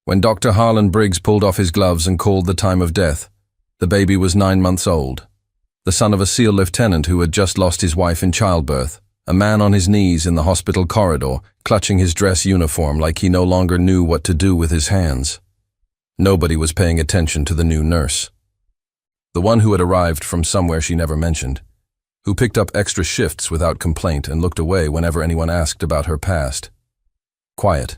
When Dr. Harlan Briggs pulled off his gloves and called the time of death, the baby was 9 months old, the son of a SEAL lieutenant who had just lost his wife in childbirth, a man on his knees in the hospital corridor, clutching his dress uniform like he no longer knew what to do with his hands. Nobody was paying attention to the new nurse, the one who had arrived from somewhere she never mentioned, who picked up extra shifts without complaint and looked away whenever anyone asked about her past. Quiet,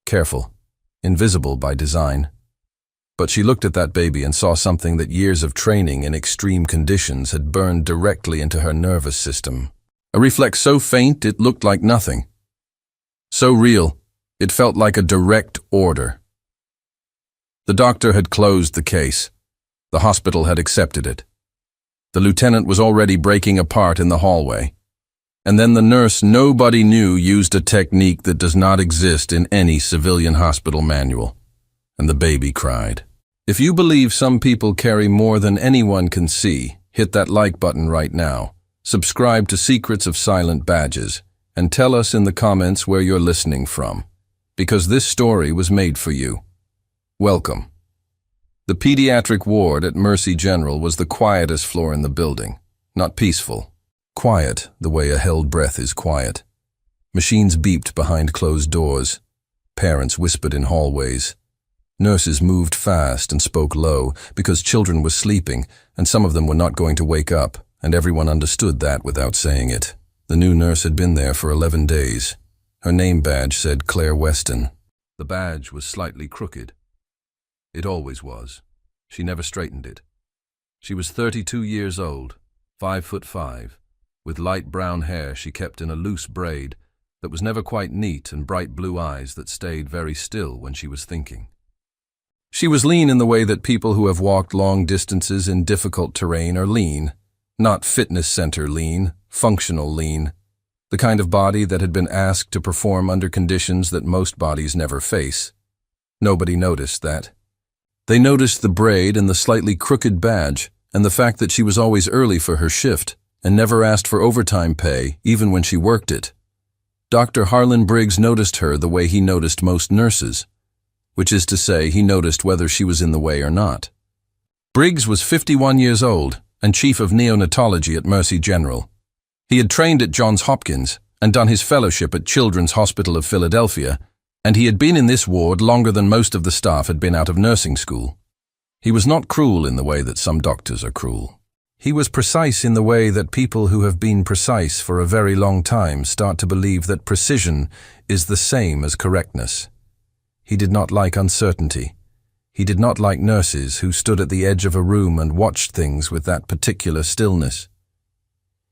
careful, invisible by design. But she looked at that baby and saw something that years of training in extreme conditions had burned directly into her nervous system. A reflex so faint it looked like nothing. So real, it felt like a direct order. The doctor had closed the case. The hospital had accepted it. The lieutenant was already breaking apart in the hallway. And then the nurse nobody knew used a technique that does not exist in any civilian hospital manual. And the baby cried. If you believe some people carry more than anyone can see, hit that like button right now. Subscribe to Secrets of Silent Badges, and tell us in the comments where you're listening from, because this story was made for you. Welcome. The pediatric ward at Mercy General was the quietest floor in the building. Not peaceful. Quiet, the way a held breath is quiet. Machines beeped behind closed doors. Parents whispered in hallways. Nurses moved fast and spoke low because children were sleeping and some of them were not going to wake up, and everyone understood that without saying it. The new nurse had been there for 11 days. Her name badge said Claire Weston. The badge was slightly crooked. It always was. She never straightened it. She was 32 years old, 5'5", with light brown hair she kept in a loose braid that was never quite neat and bright blue eyes that stayed very still when she was thinking. She was lean in the way that people who have walked long distances in difficult terrain are lean, not fitness center lean, functional lean, the kind of body that had been asked to perform under conditions that most bodies never face. Nobody noticed that. They noticed the braid and the slightly crooked badge and the fact that she was always early for her shift and never asked for overtime pay even when she worked it. Dr. Harlan Briggs noticed her the way he noticed most nurses, which is to say he noticed whether she was in the way or not. Briggs was 51 years old and chief of neonatology at Mercy General. He had trained at Johns Hopkins and done his fellowship at Children's Hospital of Philadelphia, and he had been in this ward longer than most of the staff had been out of nursing school. He was not cruel in the way that some doctors are cruel. He was precise in the way that people who have been precise for a very long time start to believe that precision is the same as correctness. He did not like uncertainty. He did not like nurses who stood at the edge of a room and watched things with that particular stillness.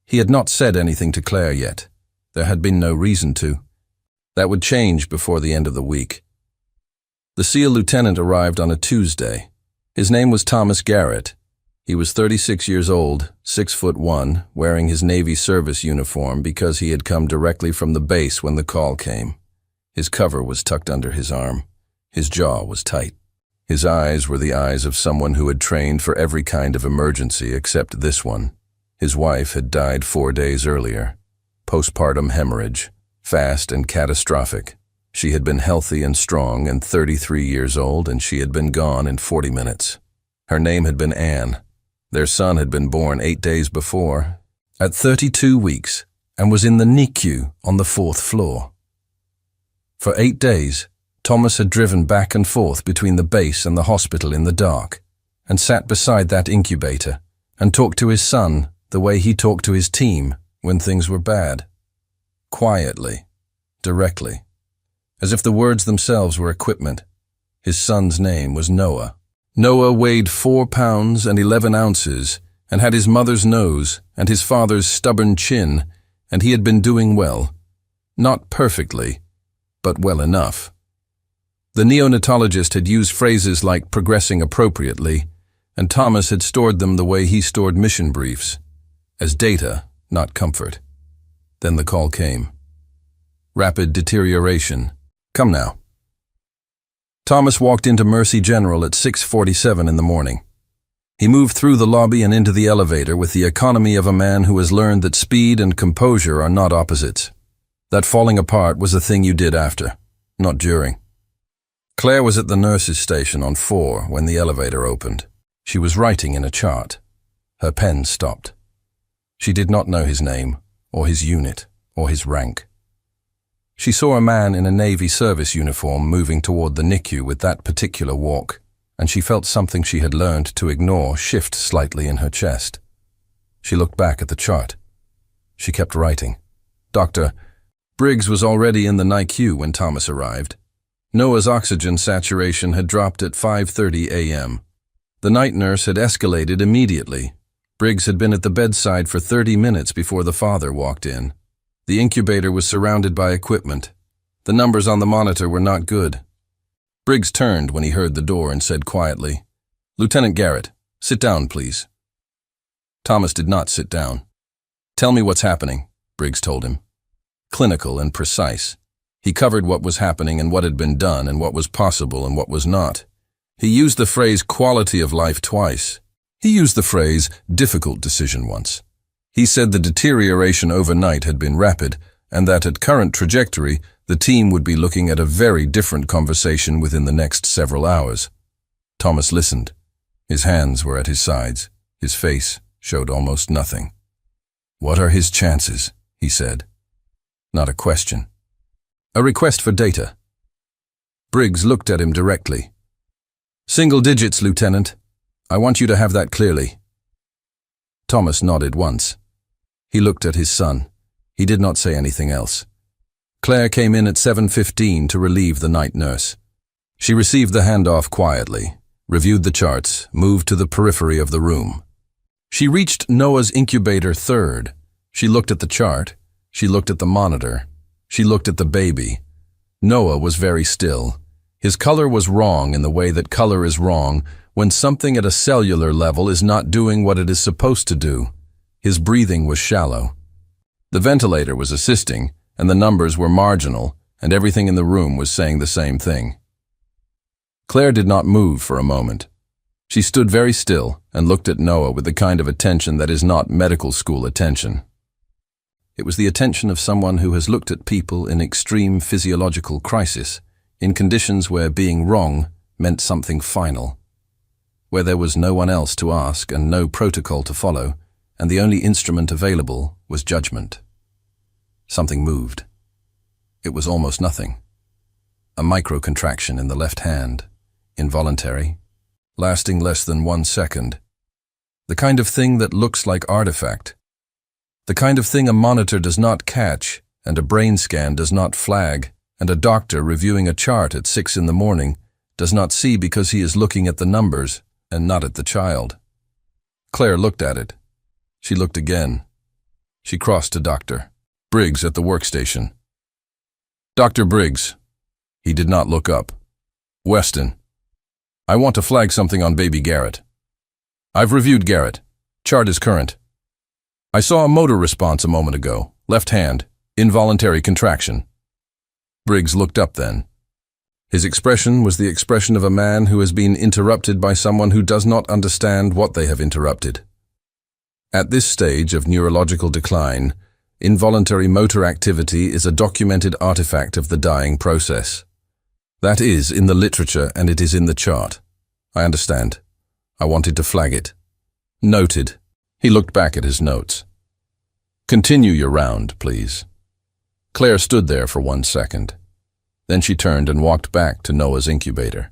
He had not said anything to Claire yet. There had been no reason to. That would change before the end of the week. The SEAL lieutenant arrived on a Tuesday. His name was Thomas Garrett. He was 36 years old, 6'1", wearing his Navy service uniform because he had come directly from the base when the call came. His cover was tucked under his arm. His jaw was tight. His eyes were the eyes of someone who had trained for every kind of emergency except this one. His wife had died 4 days earlier. Postpartum hemorrhage. Fast and catastrophic. She had been healthy and strong and 33 years old, and she had been gone in 40 minutes. Her name had been Anne. Their son had been born 8 days before, at 32 weeks, and was in the NICU on the 4th floor. For 8 days, Thomas had driven back and forth between the base and the hospital in the dark, and sat beside that incubator, and talked to his son the way he talked to his team when things were bad. Quietly, directly, as if the words themselves were equipment. His son's name was Noah. Noah weighed 4 pounds and 11 ounces and had his mother's nose and his father's stubborn chin, and he had been doing well. Not perfectly, but well enough. The neonatologist had used phrases like progressing appropriately, and Thomas had stored them the way he stored mission briefs, as data, not comfort. Then the call came. Rapid deterioration. Come now. Thomas walked into Mercy General at 6:47 in the morning. He moved through the lobby and into the elevator with the economy of a man who has learned that speed and composure are not opposites. That falling apart was a thing you did after, not during. Claire was at the nurse's station on 4 when the elevator opened. She was writing in a chart. Her pen stopped. She did not know his name, or his unit, or his rank. She saw a man in a Navy service uniform moving toward the NICU with that particular walk, and she felt something she had learned to ignore shift slightly in her chest. She looked back at the chart. She kept writing. Dr. Briggs was already in the NICU when Thomas arrived. Noah's oxygen saturation had dropped at 5:30 a.m. The night nurse had escalated immediately. Briggs had been at the bedside for 30 minutes before the father walked in. The incubator was surrounded by equipment. The numbers on the monitor were not good. Briggs turned when he heard the door and said quietly, "Lieutenant Garrett, sit down, please." Thomas did not sit down. "Tell me what's happening," Briggs told him. Clinical and precise. He covered what was happening and what had been done and what was possible and what was not. He used the phrase quality of life twice. He used the phrase difficult decision once. He said the deterioration overnight had been rapid and that at current trajectory, the team would be looking at a very different conversation within the next several hours. Thomas listened. His hands were at his sides. His face showed almost nothing. "What are his chances?" he said. Not a question. "A request for data." Briggs looked at him directly. "Single digits, Lieutenant. I want you to have that clearly." Thomas nodded once. He looked at his son. He did not say anything else. Claire came in at 7:15 to relieve the night nurse. She received the handoff quietly, reviewed the charts, moved to the periphery of the room. She reached Noah's incubator third. She looked at the chart. She looked at the monitor. She looked at the baby. Noah was very still. His color was wrong in the way that color is wrong when something at a cellular level is not doing what it is supposed to do. His breathing was shallow. The ventilator was assisting, and the numbers were marginal, and everything in the room was saying the same thing. Claire did not move for a moment. She stood very still and looked at Noah with the kind of attention that is not medical school attention. It was the attention of someone who has looked at people in extreme physiological crisis, in conditions where being wrong meant something final, where there was no one else to ask and no protocol to follow, and the only instrument available was judgment. Something moved. It was almost nothing. A microcontraction in the left hand, involuntary, lasting less than 1 second. The kind of thing that looks like artifact. The kind of thing a monitor does not catch, and a brain scan does not flag, and a doctor reviewing a chart at 6 in the morning does not see because he is looking at the numbers and not at the child. Claire looked at it. She looked again. She crossed to Dr. Briggs at the workstation. "Dr. Briggs." He did not look up. "Weston, I want to flag something on baby Garrett. I've reviewed Garrett. Chart is current. I saw a motor response a moment ago, left hand, involuntary contraction." Briggs looked up then. His expression was the expression of a man who has been interrupted by someone who does not understand what they have interrupted. At this stage of neurological decline, involuntary motor activity is a documented artifact of the dying process. That is in the literature and it is in the chart. I understand. I wanted to flag it. Noted. He looked back at his notes. "Continue your round, please." Claire stood there for 1 second. Then she turned and walked back to Noah's incubator.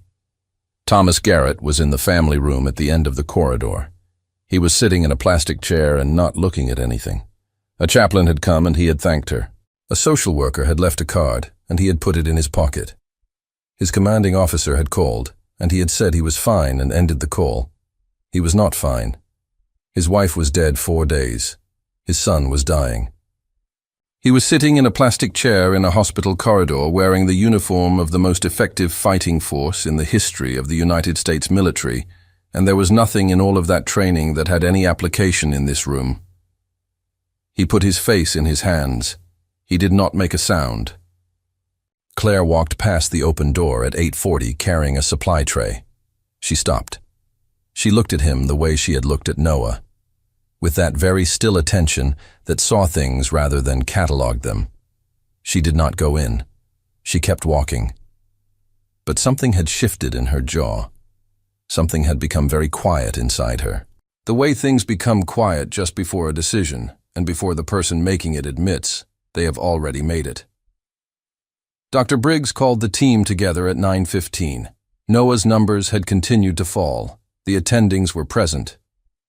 Thomas Garrett was in the family room at the end of the corridor. He was sitting in a plastic chair and not looking at anything. A chaplain had come and he had thanked her. A social worker had left a card and he had put it in his pocket. His commanding officer had called and he had said he was fine and ended the call. He was not fine. His wife was dead 4 days. His son was dying. He was sitting in a plastic chair in a hospital corridor wearing the uniform of the most effective fighting force in the history of the United States military, and there was nothing in all of that training that had any application in this room. He put his face in his hands. He did not make a sound. Claire walked past the open door at 8:40 carrying a supply tray. She stopped. She looked at him the way she had looked at Noah, with that very still attention that saw things rather than catalogued them. She did not go in. She kept walking. But something had shifted in her jaw. Something had become very quiet inside her. The way things become quiet just before a decision, and before the person making it admits they have already made it. Dr. Briggs called the team together at 9:15. Noah's numbers had continued to fall. The attendings were present.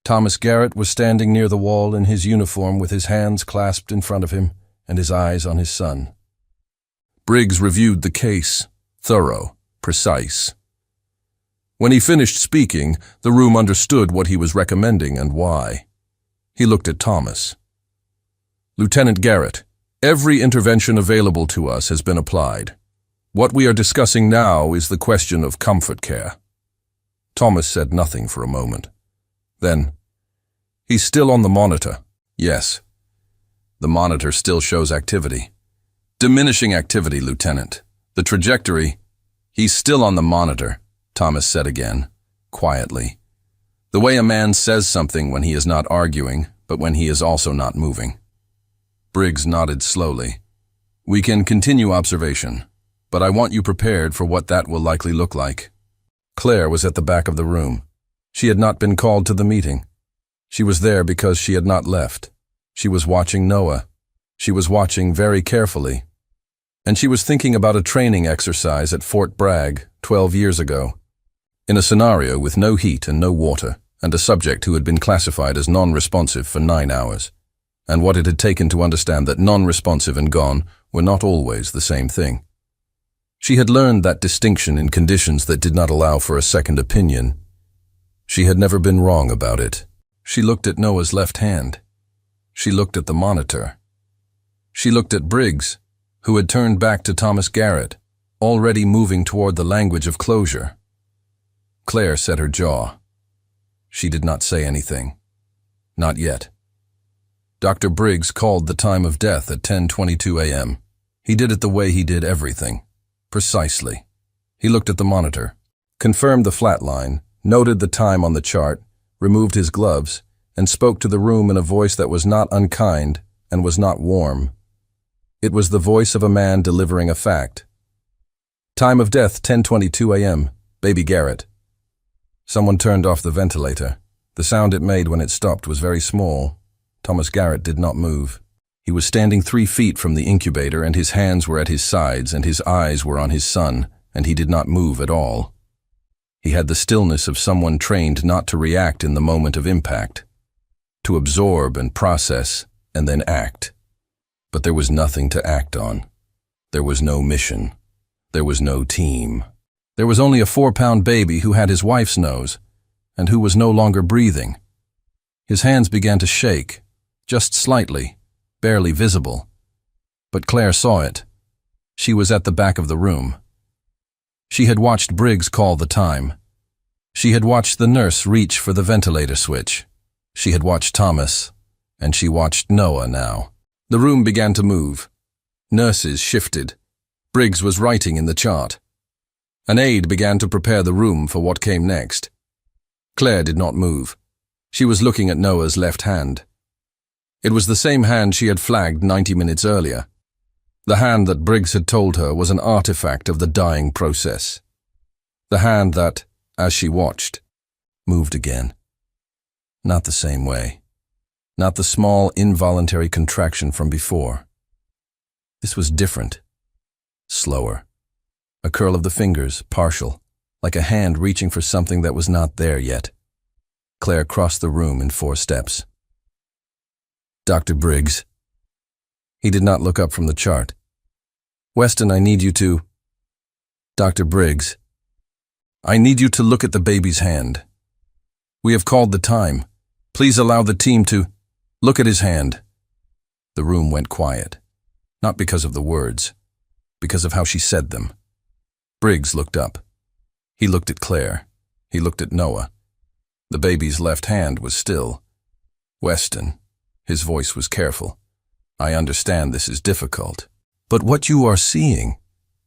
Thomas Garrett was standing near the wall in his uniform with his hands clasped in front of him and his eyes on his son. Briggs reviewed the case, thorough, precise. When he finished speaking, the room understood what he was recommending and why. He looked at Thomas. "Lieutenant Garrett, every intervention available to us has been applied. What we are discussing now is the question of comfort care." Thomas said nothing for a moment. Then, "He's still on the monitor." "Yes. The monitor still shows activity. Diminishing activity, Lieutenant. The trajectory—" "He's still on the monitor," Thomas said again, quietly. The way a man says something when he is not arguing, but when he is also not moving. Briggs nodded slowly. "We can continue observation, but I want you prepared for what that will likely look like." Claire was at the back of the room. She had not been called to the meeting. She was there because she had not left. She was watching Noah. She was watching very carefully. And she was thinking about a training exercise at Fort Bragg 12 years ago, in a scenario with no heat and no water, and a subject who had been classified as non-responsive for 9 hours, and what it had taken to understand that non-responsive and gone were not always the same thing. She had learned that distinction in conditions that did not allow for a second opinion. She had never been wrong about it. She looked at Noah's left hand. She looked at the monitor. She looked at Briggs, who had turned back to Thomas Garrett, already moving toward the language of closure. Claire set her jaw. She did not say anything. Not yet. Dr. Briggs called the time of death at 10:22 a.m. He did it the way he did everything. Precisely. He looked at the monitor, confirmed the flat line, noted the time on the chart, removed his gloves, and spoke to the room in a voice that was not unkind and was not warm. It was the voice of a man delivering a fact. "Time of death, 10:22 a.m., baby Garrett." Someone turned off the ventilator. The sound it made when it stopped was very small. Thomas Garrett did not move. He was standing 3 feet from the incubator, and his hands were at his sides, and his eyes were on his son, and he did not move at all. He had the stillness of someone trained not to react in the moment of impact, to absorb and process, and then act. But there was nothing to act on. There was no mission. There was no team. There was only a 4-pound baby who had his wife's nose, and who was no longer breathing. His hands began to shake, just slightly, barely visible. But Claire saw it. She was at the back of the room. She had watched Briggs call the time. She had watched the nurse reach for the ventilator switch. She had watched Thomas, and she watched Noah now. The room began to move. Nurses shifted. Briggs was writing in the chart. An aide began to prepare the room for what came next. Claire did not move. She was looking at Noah's left hand. It was the same hand she had flagged 90 minutes earlier. The hand that Briggs had told her was an artifact of the dying process. The hand that, as she watched, moved again. Not the same way. Not the small, involuntary contraction from before. This was different. Slower. A curl of the fingers, partial, like a hand reaching for something that was not there yet. Claire crossed the room in 4 steps. "Dr. Briggs." He did not look up from the chart. "Weston, I need you to—" "Dr. Briggs, I need you to look at the baby's hand. We have called the time. Please allow the team to look at his hand." The room went quiet, not because of the words, because of how she said them. Briggs looked up. He looked at Claire. He looked at Noah. The baby's left hand was still. "Weston," his voice was careful, "I understand this is difficult, but what you are seeing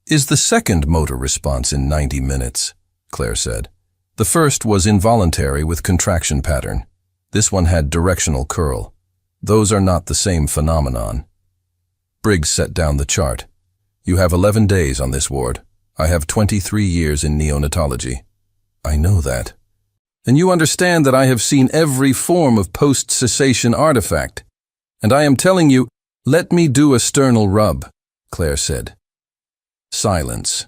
is the second motor response in 90 minutes, Claire said. The first was involuntary with contraction pattern. This one had directional curl. Those are not the same phenomenon. Briggs set down the chart. "You have 11 days on this ward. I have 23 years in neonatology. I know that. And you understand that I have seen every form of post-cessation artifact. And I am telling you, let me do a sternal rub, Claire said. Silence.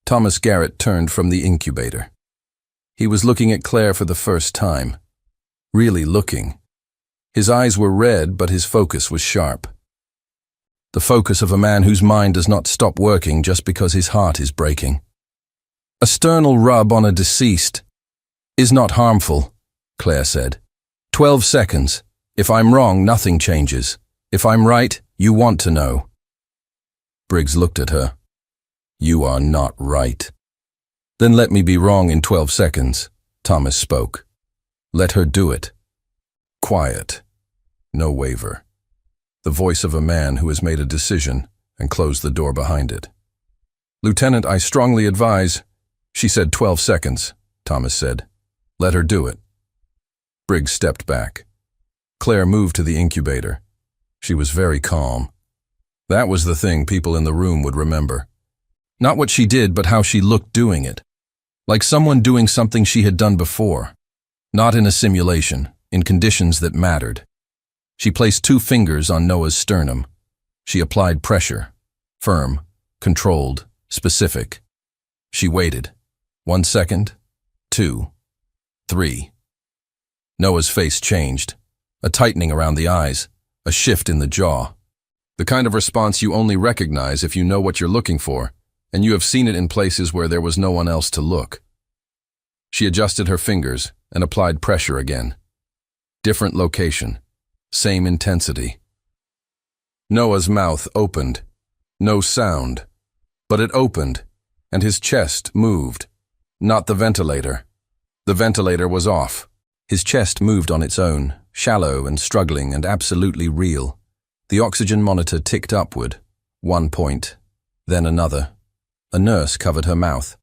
Thomas Garrett turned from the incubator. He was looking at Claire for the first time. Really looking. His eyes were red, but his focus was sharp. The focus of a man whose mind does not stop working just because his heart is breaking. A sternal rub on a deceased is not harmful, Claire said. 12 seconds. If I'm wrong, nothing changes. If I'm right, you want to know. Briggs looked at her. You are not right. Then let me be wrong in 12 seconds, Thomas spoke. Let her do it. Quiet. No waver. The voice of a man who has made a decision and closed the door behind it. Lieutenant, I strongly advise. She said 12 seconds, Thomas said. Let her do it. Briggs stepped back. Claire moved to the incubator. She was very calm. That was the thing people in the room would remember. Not what she did, but how she looked doing it. Like someone doing something she had done before. Not in a simulation, in conditions that mattered. She placed 2 fingers on Noah's sternum. She applied pressure. Firm, controlled, specific. She waited. 1 second, 2, 3. Noah's face changed. A tightening around the eyes. A shift in the jaw. The kind of response you only recognize if you know what you're looking for, and you have seen it in places where there was no one else to look. She adjusted her fingers and applied pressure again. Different location. Same intensity. Noah's mouth opened. No sound. But it opened, and his chest moved. Not the ventilator. The ventilator was off. His chest moved on its own, shallow and struggling and absolutely real. The oxygen monitor ticked upward. 1 point, then another. A nurse covered her mouth.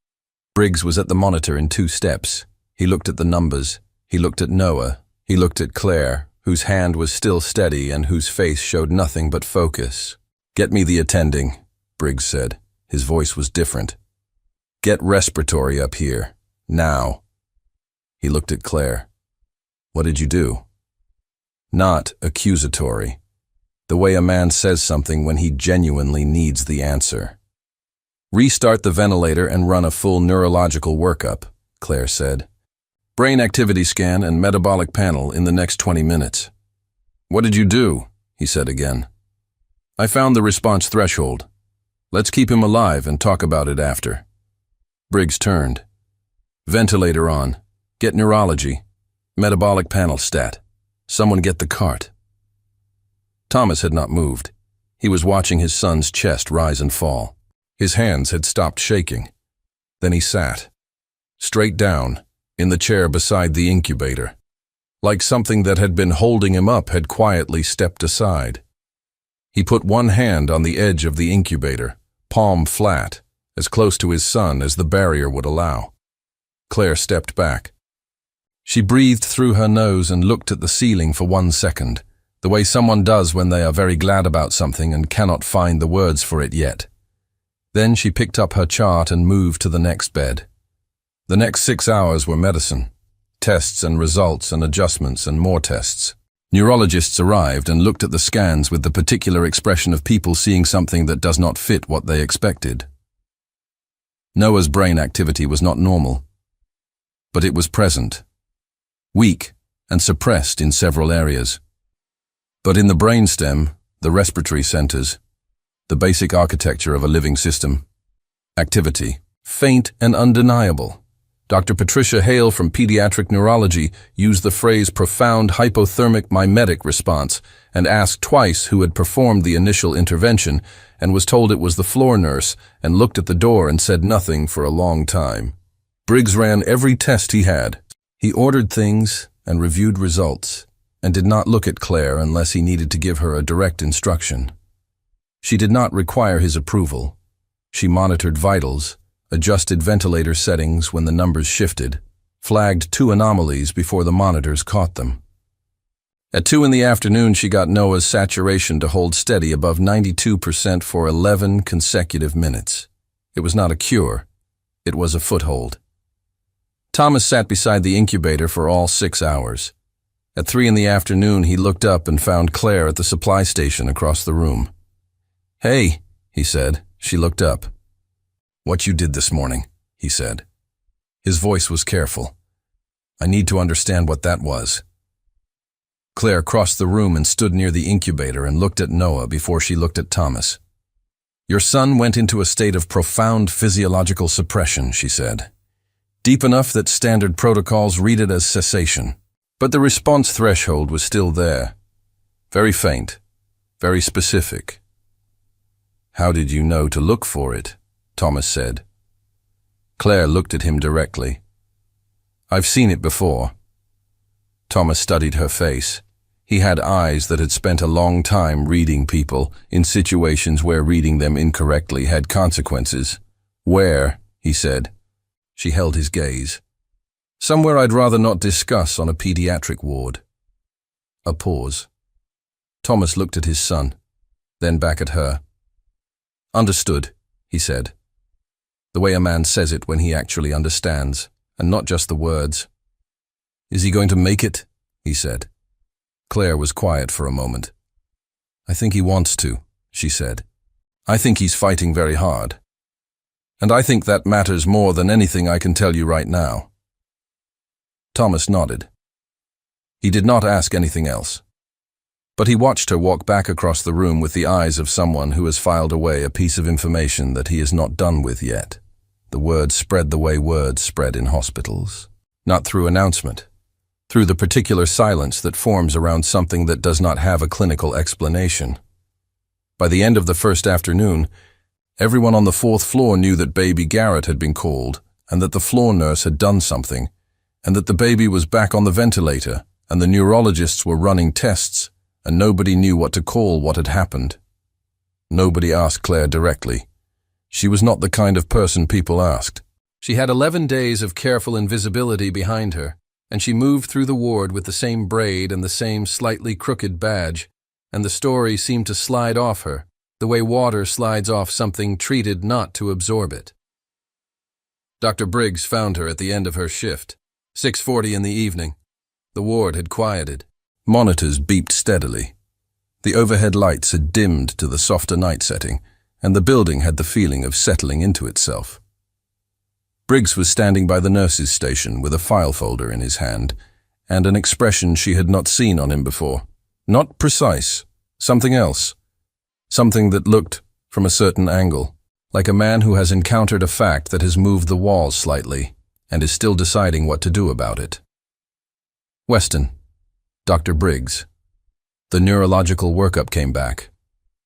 Briggs was at the monitor in 2 steps. He looked at the numbers. He looked at Noah. He looked at Claire, whose hand was still steady and whose face showed nothing but focus. Get me the attending, Briggs said. His voice was different. Get respiratory up here. Now. He looked at Claire. What did you do? Not accusatory. The way a man says something when he genuinely needs the answer. Restart the ventilator and run a full neurological workup, Claire said. Brain activity scan and metabolic panel in the next 20 minutes. What did you do? He said again. I found the response threshold. Let's keep him alive and talk about it after. Briggs turned. Ventilator on. Get neurology. Metabolic panel stat. Someone get the cart. Thomas had not moved. He was watching his son's chest rise and fall. His hands had stopped shaking. Then he sat, straight down, in the chair beside the incubator. Like something that had been holding him up had quietly stepped aside. He put one hand on the edge of the incubator, palm flat, as close to his son as the barrier would allow. Claire stepped back. She breathed through her nose and looked at the ceiling for 1 second, the way someone does when they are very glad about something and cannot find the words for it yet. Then she picked up her chart and moved to the next bed. The next 6 hours were medicine. Tests and results and adjustments and more tests. Neurologists arrived and looked at the scans with the particular expression of people seeing something that does not fit what they expected. Noah's brain activity was not normal, but it was present. Weak and suppressed in several areas. But in the brainstem, the respiratory centers, the basic architecture of a living system, activity, faint and undeniable. Dr. Patricia Hale from Pediatric Neurology used the phrase profound hypothermic mimetic response and asked twice who had performed the initial intervention and was told it was the floor nurse and looked at the door and said nothing for a long time. Briggs ran every test he had. He ordered things and reviewed results and did not look at Claire unless he needed to give her a direct instruction. She did not require his approval. She monitored vitals, adjusted ventilator settings when the numbers shifted, flagged 2 anomalies before the monitors caught them. At 2 in the afternoon, she got Noah's saturation to hold steady above 92% for 11 consecutive minutes. It was not a cure. It was a foothold. Thomas sat beside the incubator for all 6 hours. At 3 in the afternoon, he looked up and found Claire at the supply station across the room. "Hey," he said. She looked up. "What you did this morning," he said. His voice was careful. "I need to understand what that was." Claire crossed the room and stood near the incubator and looked at Noah before she looked at Thomas. "Your son went into a state of profound physiological suppression," she said. "Deep enough that standard protocols read it as cessation. But the response threshold was still there. Very faint, very specific." "How did you know to look for it?" Thomas said. Claire looked at him directly. "I've seen it before." Thomas studied her face. He had eyes that had spent a long time reading people in situations where reading them incorrectly had consequences. "Where?" he said. She held his gaze. "Somewhere I'd rather not discuss on a pediatric ward." A pause. Thomas looked at his son, then back at her. "Understood," he said. The way a man says it when he actually understands, and not just the words. "Is he going to make it?" he said. Claire was quiet for a moment. "I think he wants to," she said. "I think he's fighting very hard. And I think that matters more than anything I can tell you right now." Thomas nodded. He did not ask anything else. But he watched her walk back across the room with the eyes of someone who has filed away a piece of information that he is not done with yet. The word spread the way words spread in hospitals. Not through announcement. Through the particular silence that forms around something that does not have a clinical explanation. By the end of the first afternoon, everyone on the 4th floor knew that baby Garrett had been called, and that the floor nurse had done something, and that the baby was back on the ventilator, and the neurologists were running tests, and nobody knew what to call what had happened. Nobody asked Claire directly. She was not the kind of person people asked. She had 11 days of careful invisibility behind her, and she moved through the ward with the same braid and the same slightly crooked badge, and the story seemed to slide off her, the way water slides off something treated not to absorb it. Dr. Briggs found her at the end of her shift, 6:40 in the evening. The ward had quieted. Monitors beeped steadily. The overhead lights had dimmed to the softer night setting, and the building had the feeling of settling into itself. Briggs was standing by the nurse's station with a file folder in his hand, and an expression she had not seen on him before. Not precise, something else. Something that looked, from a certain angle, like a man who has encountered a fact that has moved the walls slightly, and is still deciding what to do about it. "Weston, Dr. Briggs." The neurological workup came back.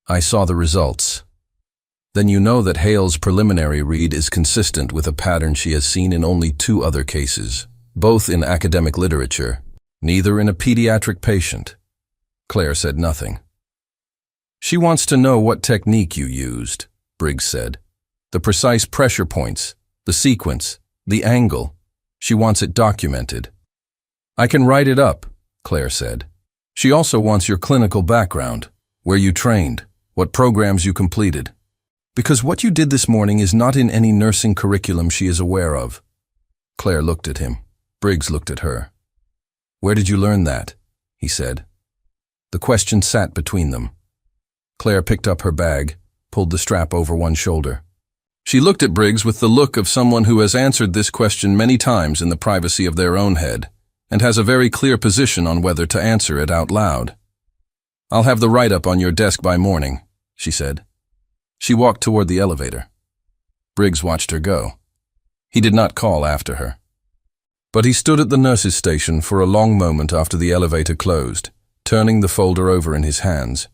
"I saw the results." "Then you know that Hale's preliminary read is consistent with a pattern she has seen in only 2 other cases, both in academic literature, neither in a pediatric patient." Claire said nothing. "She wants to know what technique you used," Briggs said. "The precise pressure points, the sequence, the angle. She wants it documented." "I can write it up," Claire said. "She also wants your clinical background, where you trained, what programs you completed. Because what you did this morning is not in any nursing curriculum she is aware of." Claire looked at him. Briggs looked at her. "Where did you learn that?" he said. The question sat between them. Claire picked up her bag, pulled the strap over one shoulder. She looked at Briggs with the look of someone who has answered this question many times in the privacy of their own head, and has a very clear position on whether to answer it out loud. "I'll have the write-up on your desk by morning," she said. She walked toward the elevator. Briggs watched her go. He did not call after her. But he stood at the nurse's station for a long moment after the elevator closed, turning the folder over in his hands,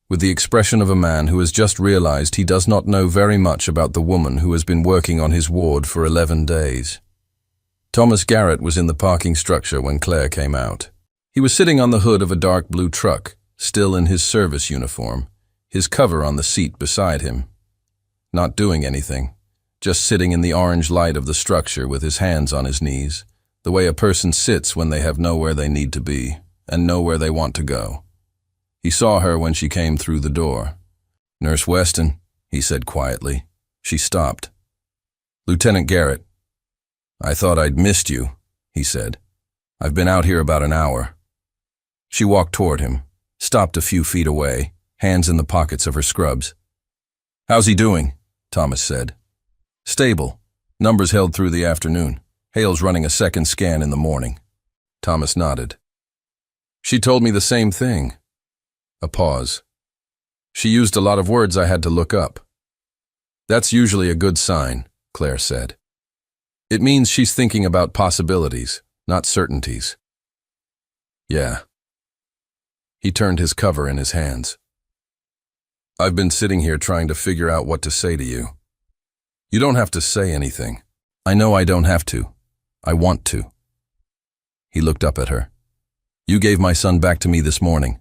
with the expression of a man who has just realized he does not know very much about the woman who has been working on his ward for 11 days. Thomas Garrett was in the parking structure when Claire came out. He was sitting on the hood of a dark blue truck, still in his service uniform, his cover on the seat beside him. Not doing anything, just sitting in the orange light of the structure with his hands on his knees, the way a person sits when they have nowhere they need to be and nowhere they want to go. He saw her when she came through the door. "Nurse Weston," he said quietly. She stopped. Lieutenant Garrett, I thought I'd missed you, he said. I've been out here about an hour. She walked toward him, stopped a few feet away, hands in the pockets of her scrubs. How's he doing? Thomas said. Stable. Numbers held through the afternoon. Hale's running a second scan in the morning. Thomas nodded. She told me the same thing. A pause. She used a lot of words I had to look up. That's usually a good sign, Claire said. It means she's thinking about possibilities, not certainties. Yeah. He turned his cover in his hands. I've been sitting here trying to figure out what to say to you. You don't have to say anything. I know I don't have to. I want to. He looked up at her. You gave my son back to me this morning.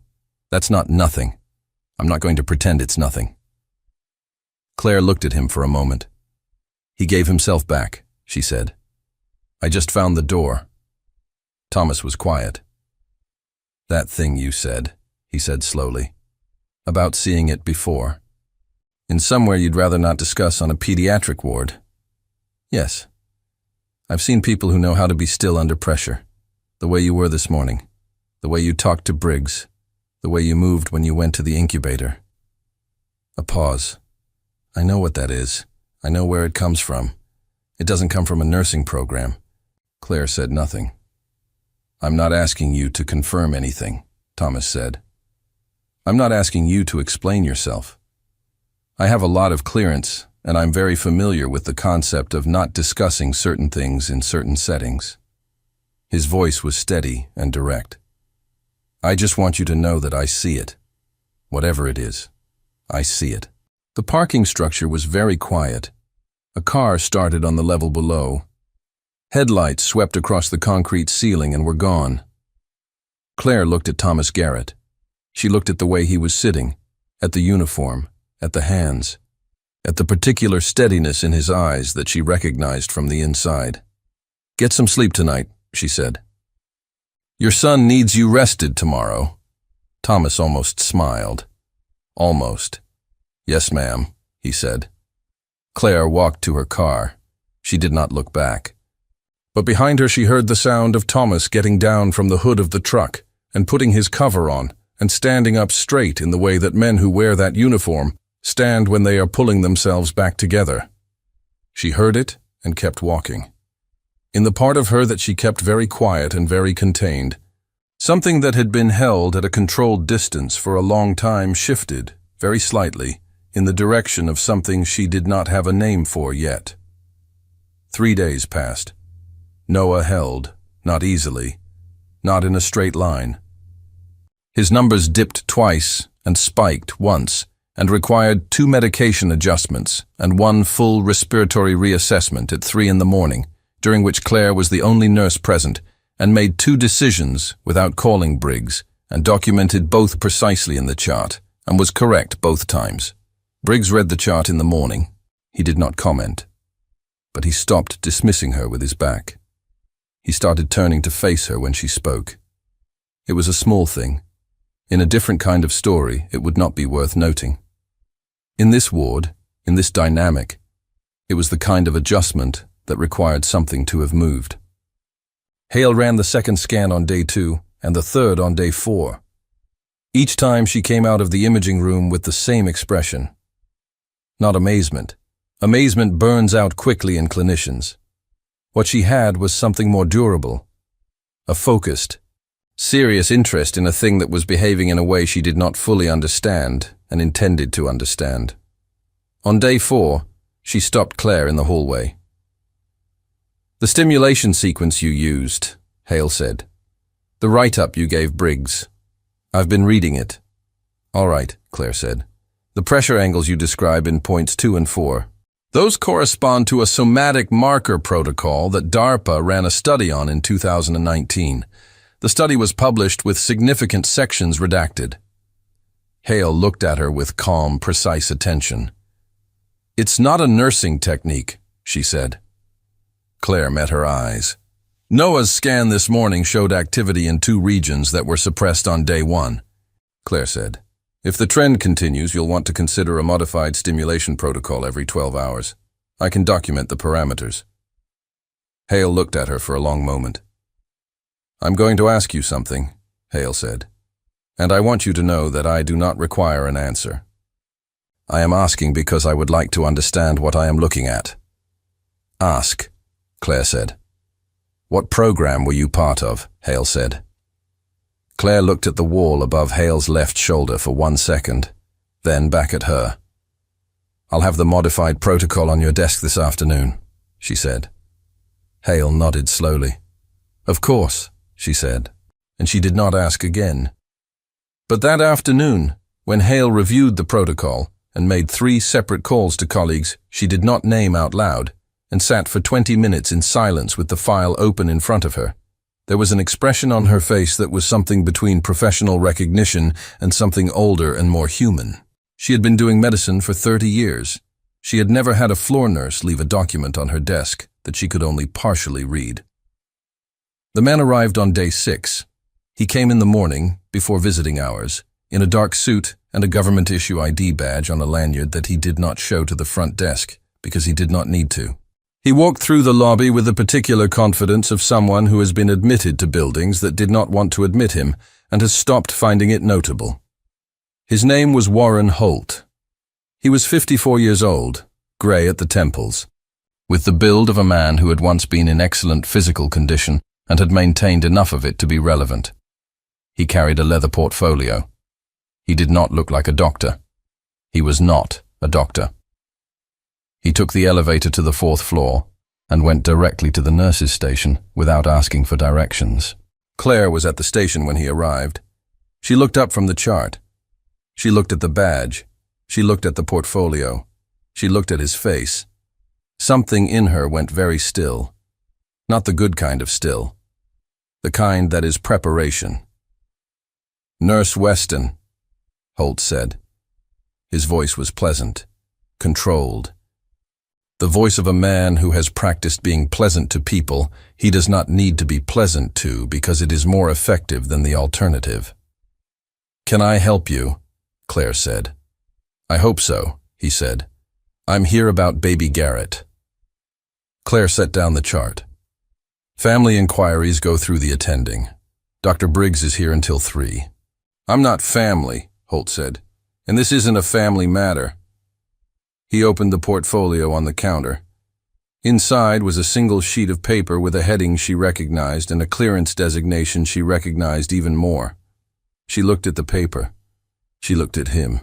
That's not nothing. I'm not going to pretend it's nothing. Claire looked at him for a moment. He gave himself back, she said. I just found the door. Thomas was quiet. That thing you said, he said slowly, about seeing it before. In somewhere you'd rather not discuss on a pediatric ward. Yes. I've seen people who know how to be still under pressure. The way you were this morning. The way you talked to Briggs. The way you moved when you went to the incubator. A pause. I know what that is. I know where it comes from. It doesn't come from a nursing program. Claire said nothing. I'm not asking you to confirm anything, Thomas said. I'm not asking you to explain yourself. I have a lot of clearance, and I'm very familiar with the concept of not discussing certain things in certain settings. His voice was steady and direct. I just want you to know that I see it. Whatever it is, I see it. The parking structure was very quiet. A car started on the level below. Headlights swept across the concrete ceiling and were gone. Claire looked at Thomas Garrett. She looked at the way he was sitting, at the uniform, at the hands, at the particular steadiness in his eyes that she recognized from the inside. Get some sleep tonight, she said. Your son needs you rested tomorrow. Thomas almost smiled. Almost. Yes, ma'am, he said. Claire walked to her car. She did not look back. But behind her she heard the sound of Thomas getting down from the hood of the truck and putting his cover on and standing up straight in the way that men who wear that uniform stand when they are pulling themselves back together. She heard it and kept walking. In the part of her that she kept very quiet and very contained, something that had been held at a controlled distance for a long time shifted, very slightly, in the direction of something she did not have a name for yet. 3 days passed. Noah held, not easily, not in a straight line. His numbers dipped twice and spiked once, and required 2 medication adjustments and 1 full respiratory reassessment at 3 in the morning, during which Claire was the only nurse present, and made 2 decisions without calling Briggs, and documented both precisely in the chart, and was correct both times. Briggs read the chart in the morning. He did not comment. But he stopped dismissing her with his back. He started turning to face her when she spoke. It was a small thing. In a different kind of story, it would not be worth noting. In this ward, in this dynamic, it was the kind of adjustment that required something to have moved. Hale ran the second scan on day 2 and the third on day 4. Each time she came out of the imaging room with the same expression. Not amazement. Amazement burns out quickly in clinicians. What she had was something more durable. A focused, serious interest in a thing that was behaving in a way she did not fully understand and intended to understand. On day 4, she stopped Claire in the hallway. The stimulation sequence you used, Hale said. The write-up you gave Briggs. I've been reading it. All right, Claire said. The pressure angles you describe in points 2 and 4. Those correspond to a somatic marker protocol that DARPA ran a study on in 2019. The study was published with significant sections redacted. Hale looked at her with calm, precise attention. It's not a nursing technique, she said. Claire met her eyes. Noah's scan this morning showed activity in 2 regions that were suppressed on day 1, Claire said. If the trend continues, you'll want to consider a modified stimulation protocol every 12 hours. I can document the parameters. Hale looked at her for a long moment. I'm going to ask you something, Hale said, and I want you to know that I do not require an answer. I am asking because I would like to understand what I am looking at. Ask, Claire said. What program were you part of? Hale said. Claire looked at the wall above Hale's left shoulder for 1 second, then back at her. I'll have the modified protocol on your desk this afternoon, she said. Hale nodded slowly. Of course, she said, and she did not ask again. But that afternoon, when Hale reviewed the protocol and made 3 separate calls to colleagues she did not name out loud, and sat for 20 minutes in silence with the file open in front of her, there was an expression on her face that was something between professional recognition and something older and more human. She had been doing medicine for 30 years. She had never had a floor nurse leave a document on her desk that she could only partially read. The man arrived on day 6. He came in the morning, before visiting hours, in a dark suit and a government-issue ID badge on a lanyard that he did not show to the front desk because he did not need to. He walked through the lobby with the particular confidence of someone who has been admitted to buildings that did not want to admit him and has stopped finding it notable. His name was Warren Holt. He was 54 years old, grey at the temples, with the build of a man who had once been in excellent physical condition and had maintained enough of it to be relevant. He carried a leather portfolio. He did not look like a doctor. He was not a doctor. He took the elevator to the 4th floor and went directly to the nurse's station without asking for directions. Claire was at the station when he arrived. She looked up from the chart. She looked at the badge. She looked at the portfolio. She looked at his face. Something in her went very still. Not the good kind of still. The kind that is preparation. Nurse Weston, Holt said. His voice was pleasant, controlled. The voice of a man who has practiced being pleasant to people he does not need to be pleasant to because it is more effective than the alternative. Can I help you? Claire said. I hope so, he said. I'm here about baby Garrett. Claire set down the chart. Family inquiries go through the attending. Dr. Briggs is here until 3. I'm not family, Holt said, and this isn't a family matter. He opened the portfolio on the counter. Inside was a single sheet of paper with a heading she recognized and a clearance designation she recognized even more. She looked at the paper. She looked at him.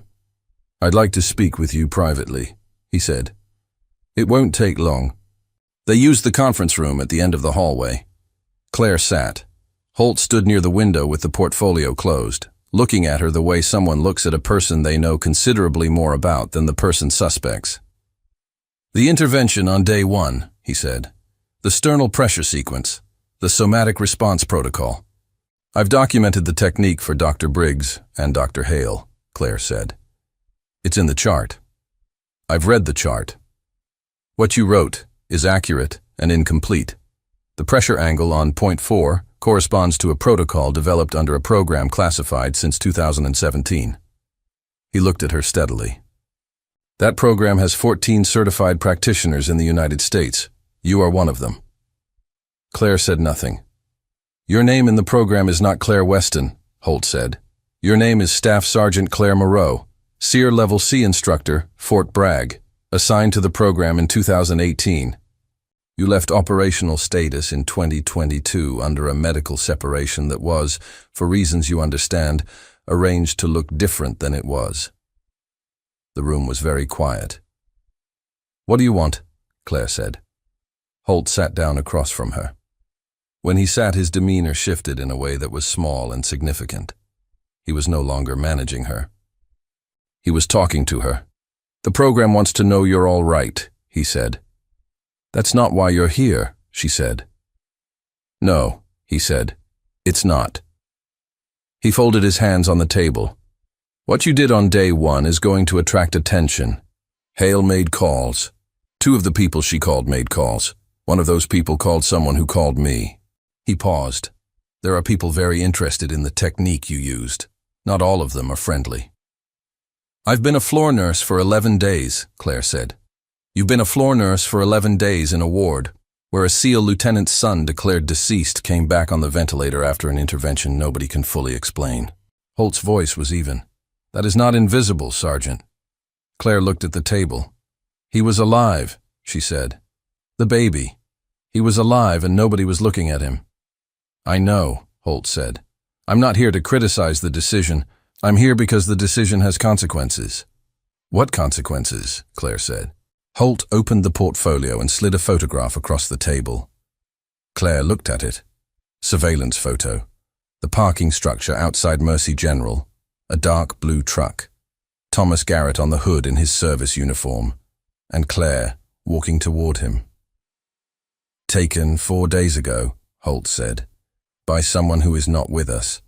I'd like to speak with you privately, he said. It won't take long. They used the conference room at the end of the hallway. Claire sat. Holt stood near the window with the portfolio closed, looking at her the way someone looks at a person they know considerably more about than the person suspects. The intervention on day 1, he said. The sternal pressure sequence. The somatic response protocol. I've documented the technique for Dr. Briggs and Dr. Hale, Claire said. It's in the chart. I've read the chart. What you wrote is accurate and incomplete. The pressure angle on point 4 corresponds to a protocol developed under a program classified since 2017. He looked at her steadily. That program has 14 certified practitioners in the United States. You are one of them. Claire said nothing. Your name in the program is not Claire Weston, Holt said. Your name is Staff Sergeant Claire Moreau, SEER Level C Instructor, Fort Bragg, assigned to the program in 2018. You left operational status in 2022 under a medical separation that was, for reasons you understand, arranged to look different than it was. The room was very quiet. What do you want? Claire said. Holt sat down across from her. When he sat, his demeanor shifted in a way that was small and significant. He was no longer managing her. He was talking to her. The program wants to know you're all right, he said. That's not why you're here, she said. No, he said. It's not. He folded his hands on the table. What you did on day 1 is going to attract attention. Hale made calls. 2 of the people she called made calls. One of those people called someone who called me. He paused. There are people very interested in the technique you used. Not all of them are friendly. I've been a floor nurse for 11 days, Claire said. You've been a floor nurse for 11 days in a ward, where a SEAL lieutenant's son declared deceased came back on the ventilator after an intervention nobody can fully explain. Holt's voice was even. That is not invisible, Sergeant. Claire looked at the table. He was alive, she said. The baby. He was alive and nobody was looking at him. I know, Holt said. I'm not here to criticize the decision. I'm here because the decision has consequences. What consequences? Claire said. Holt opened the portfolio and slid a photograph across the table. Claire looked at it. Surveillance photo. The parking structure outside Mercy General. A dark blue truck. Thomas Garrett on the hood in his service uniform. And Claire walking toward him. Taken 4 days ago, Holt said, by someone who is not with us.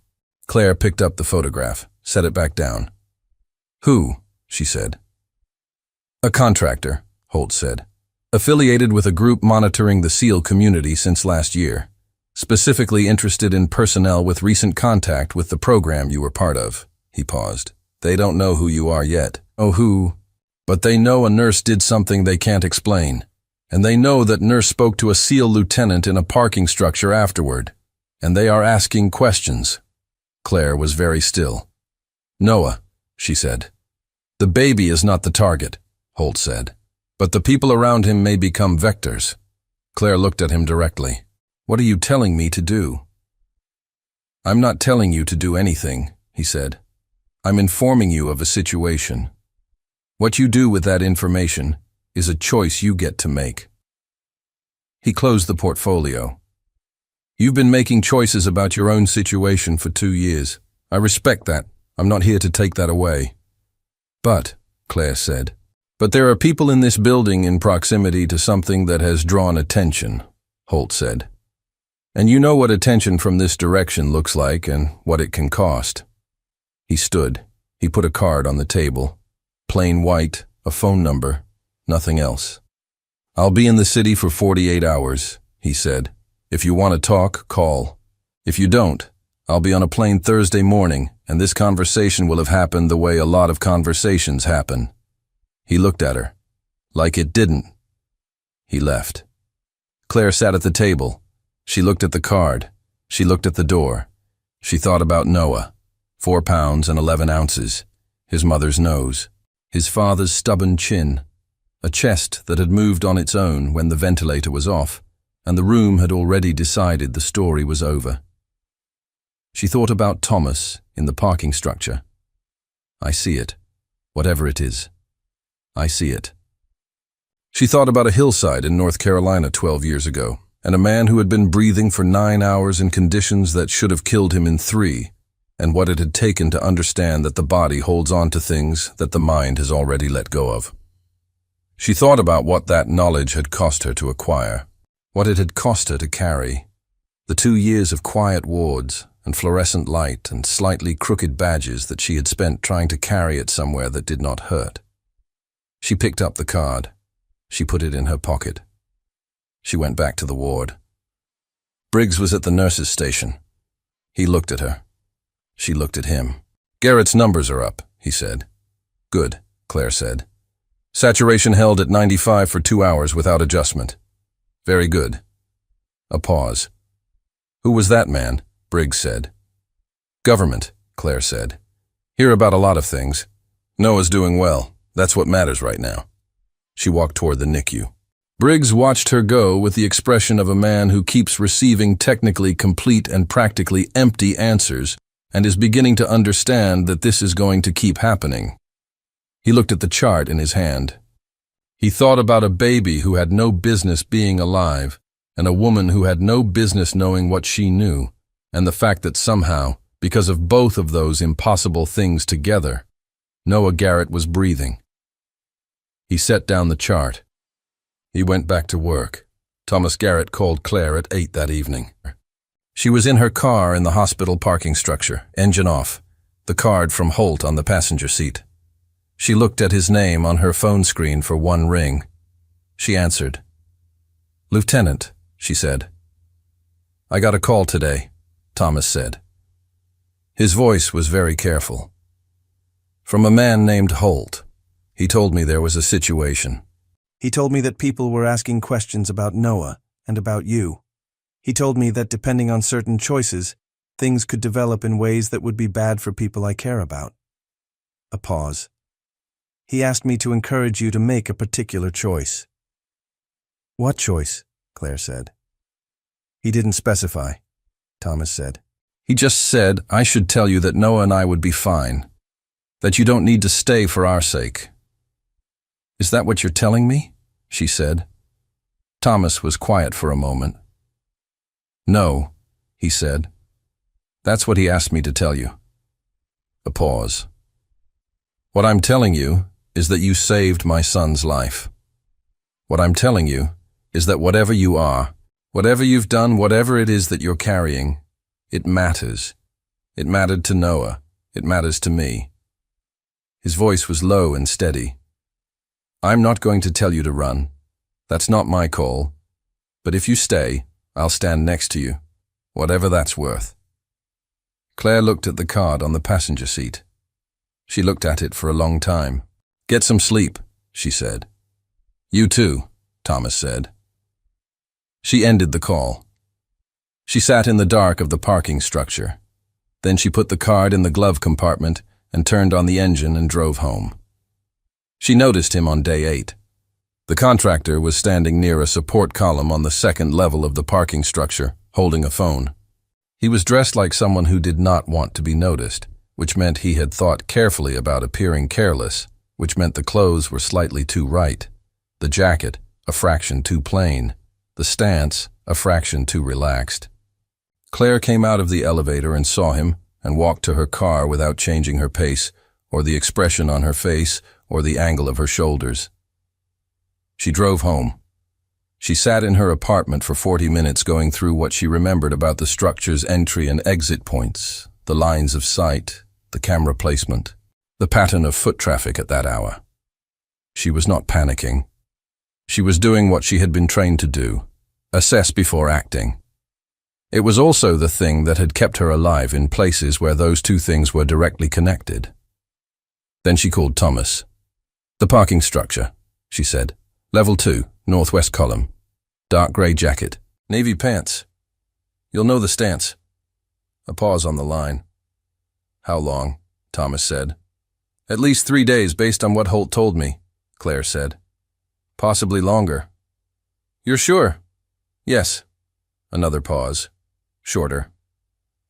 Claire picked up the photograph, set it back down. Who? She said. A contractor, Holt said, affiliated with a group monitoring the SEAL community since last year, specifically interested in personnel with recent contact with the program you were part of. He paused. They don't know who you are yet. Oh, who? But they know a nurse did something they can't explain. And they know that nurse spoke to a SEAL lieutenant in a parking structure afterward. And they are asking questions. Claire was very still. Noah, she said. The baby is not the target, Holt said. But the people around him may become vectors. Claire looked at him directly. What are you telling me to do? I'm not telling you to do anything, he said. I'm informing you of a situation. What you do with that information is a choice you get to make. He closed the portfolio. You've been making choices about your own situation for 2 years. I respect that. I'm not here to take that away. But, Claire said, but there are people in this building in proximity to something that has drawn attention, Holt said. And you know what attention from this direction looks like and what it can cost. He stood. He put a card on the table. Plain white, a phone number, nothing else. I'll be in the city for 48 hours, he said. If you want to talk, call. If you don't, I'll be on a plane Thursday morning, and this conversation will have happened the way a lot of conversations happen. He looked at her. Like it didn't. He left. Claire sat at the table. She looked at the card. She looked at the door. She thought about Noah. 4 pounds and 11 ounces. His mother's nose. His father's stubborn chin. A chest that had moved on its own when the ventilator was off, and the room had already decided the story was over. She thought about Thomas in the parking structure. I see it. Whatever it is. I see it. She thought about a hillside in North Carolina 12 years ago, and a man who had been breathing for 9 hours in conditions that should have killed him in 3, and what it had taken to understand that the body holds on to things that the mind has already let go of. She thought about what that knowledge had cost her to acquire, what it had cost her to carry, the 2 years of quiet wards and fluorescent light and slightly crooked badges that she had spent trying to carry it somewhere that did not hurt. She picked up the card. She put it in her pocket. She went back to the ward. Briggs was at the nurse's station. He looked at her. She looked at him. Garrett's numbers are up, he said. Good, Claire said. Saturation held at 95 for 2 hours without adjustment. Very good. A pause. Who was that man? Briggs said. Government, Claire said. Hear about a lot of things. Noah's doing well. That's what matters right now. She walked toward the NICU. Briggs watched her go with the expression of a man who keeps receiving technically complete and practically empty answers and is beginning to understand that this is going to keep happening. He looked at the chart in his hand. He thought about a baby who had no business being alive, and a woman who had no business knowing what she knew, and the fact that somehow, because of both of those impossible things together, Noah Garrett was breathing. He set down the chart. He went back to work. Thomas Garrett called Claire at 8 that evening. She was in her car in the hospital parking structure, engine off, the card from Holt on the passenger seat. She looked at his name on her phone screen for 1 ring. She answered. Lieutenant, she said. I got a call today, Thomas said. His voice was very careful. From a man named Holt. He told me there was a situation. He told me that people were asking questions about Noah and about you. He told me that depending on certain choices, things could develop in ways that would be bad for people I care about. A pause. He asked me to encourage you to make a particular choice. What choice? Claire said. He didn't specify, Thomas said. He just said I should tell you that Noah and I would be fine, that you don't need to stay for our sake. Is that what you're telling me? She said. Thomas was quiet for a moment. No, he said. That's what he asked me to tell you. A pause. What I'm telling you is that you saved my son's life. What I'm telling you is that whatever you are, whatever you've done, whatever it is that you're carrying, it matters. It mattered to Noah. It matters to me. His voice was low and steady. I'm not going to tell you to run. That's not my call. But if you stay, I'll stand next to you, whatever that's worth. Claire looked at the card on the passenger seat. She looked at it for a long time. Get some sleep, she said. You too, Thomas said. She ended the call. She sat in the dark of the parking structure. Then she put the card in the glove compartment and turned on the engine and drove home. She noticed him on day 8. The contractor was standing near a support column on the second level of the parking structure, holding a phone. He was dressed like someone who did not want to be noticed, which meant he had thought carefully about appearing careless, which meant the clothes were slightly too right, the jacket a fraction too plain, the stance a fraction too relaxed. Claire came out of the elevator and saw him and walked to her car without changing her pace or the expression on her face or the angle of her shoulders. She drove home. She sat in her apartment for 40 minutes going through what she remembered about the structure's entry and exit points, the lines of sight, the camera placement, the pattern of foot traffic at that hour. She was not panicking. She was doing what she had been trained to do, assess before acting. It was also the thing that had kept her alive in places where those two things were directly connected. Then she called Thomas. The parking structure, she said. Level 2, northwest column. Dark gray jacket, navy pants. You'll know the stance. A pause on the line. How long? Thomas said. At least 3 days based on what Holt told me, Claire said. Possibly longer. You're sure? Yes. Another pause. Shorter.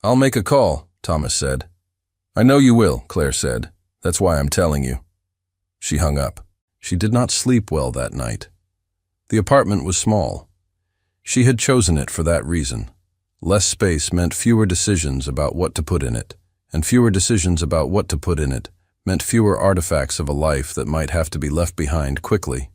I'll make a call, Thomas said. I know you will, Claire said. That's why I'm telling you. She hung up. She did not sleep well that night. The apartment was small. She had chosen it for that reason. Less space meant fewer decisions about what to put in it, and fewer decisions about what to put in it meant fewer artifacts of a life that might have to be left behind quickly.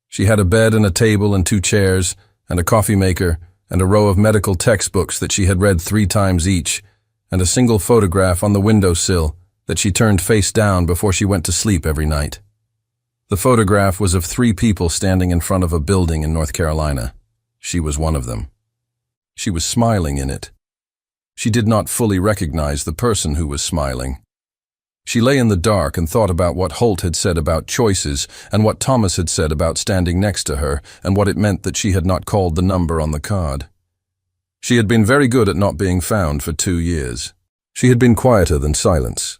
She had a bed and a table and 2 chairs and a coffee maker and a row of medical textbooks that she had read 3 times each and a single photograph on the windowsill that she turned face down before she went to sleep every night. The photograph was of 3 people standing in front of a building in North Carolina. She was one of them. She was smiling in it. She did not fully recognize the person who was smiling. She lay in the dark and thought about what Holt had said about choices and what Thomas had said about standing next to her and what it meant that she had not called the number on the card. She had been very good at not being found for 2 years. She had been quieter than silence.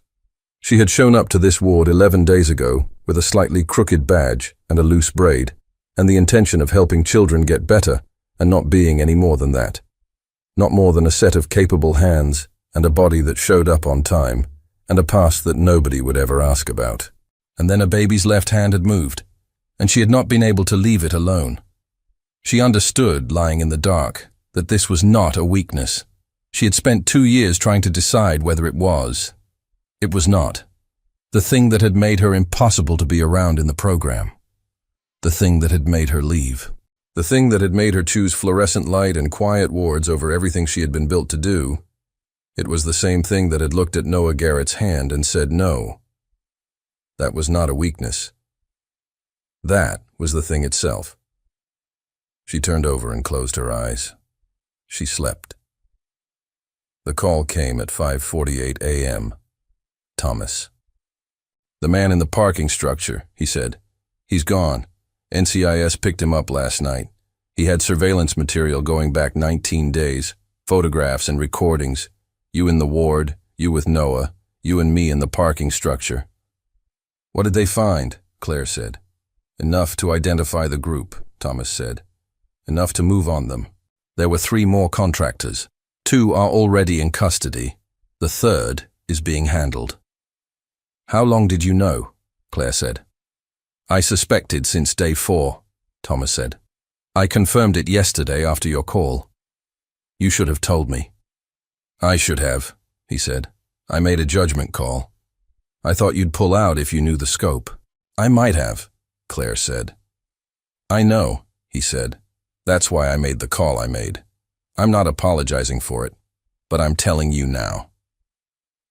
She had shown up to this ward 11 days ago with a slightly crooked badge and a loose braid, and the intention of helping children get better and not being any more than that. Not more than a set of capable hands and a body that showed up on time, and a past that nobody would ever ask about. And then a baby's left hand had moved, and she had not been able to leave it alone. She understood, lying in the dark, that this was not a weakness. She had spent 2 years trying to decide whether it was. It was not. The thing that had made her impossible to be around in the program. The thing that had made her leave. The thing that had made her choose fluorescent light and quiet wards over everything she had been built to do. It was the same thing that had looked at Noah Garrett's hand and said no. That was not a weakness. That was the thing itself. She turned over and closed her eyes. She slept. The call came at 5:48 a.m. Thomas. The man in the parking structure, he said. He's gone. NCIS picked him up last night. He had surveillance material going back 19 days, photographs and recordings. You in the ward, you with Noah, you and me in the parking structure. What did they find? Claire said. Enough to identify the group, Thomas said. Enough to move on them. There were 3 more contractors. 2 are already in custody. The 3rd is being handled. How long did you know? Claire said. I suspected since day 4, Thomas said. I confirmed it yesterday after your call. You should have told me. I should have, he said. I made a judgment call. I thought you'd pull out if you knew the scope. I might have, Claire said. I know, he said. That's why I made the call I made. I'm not apologizing for it, but I'm telling you now.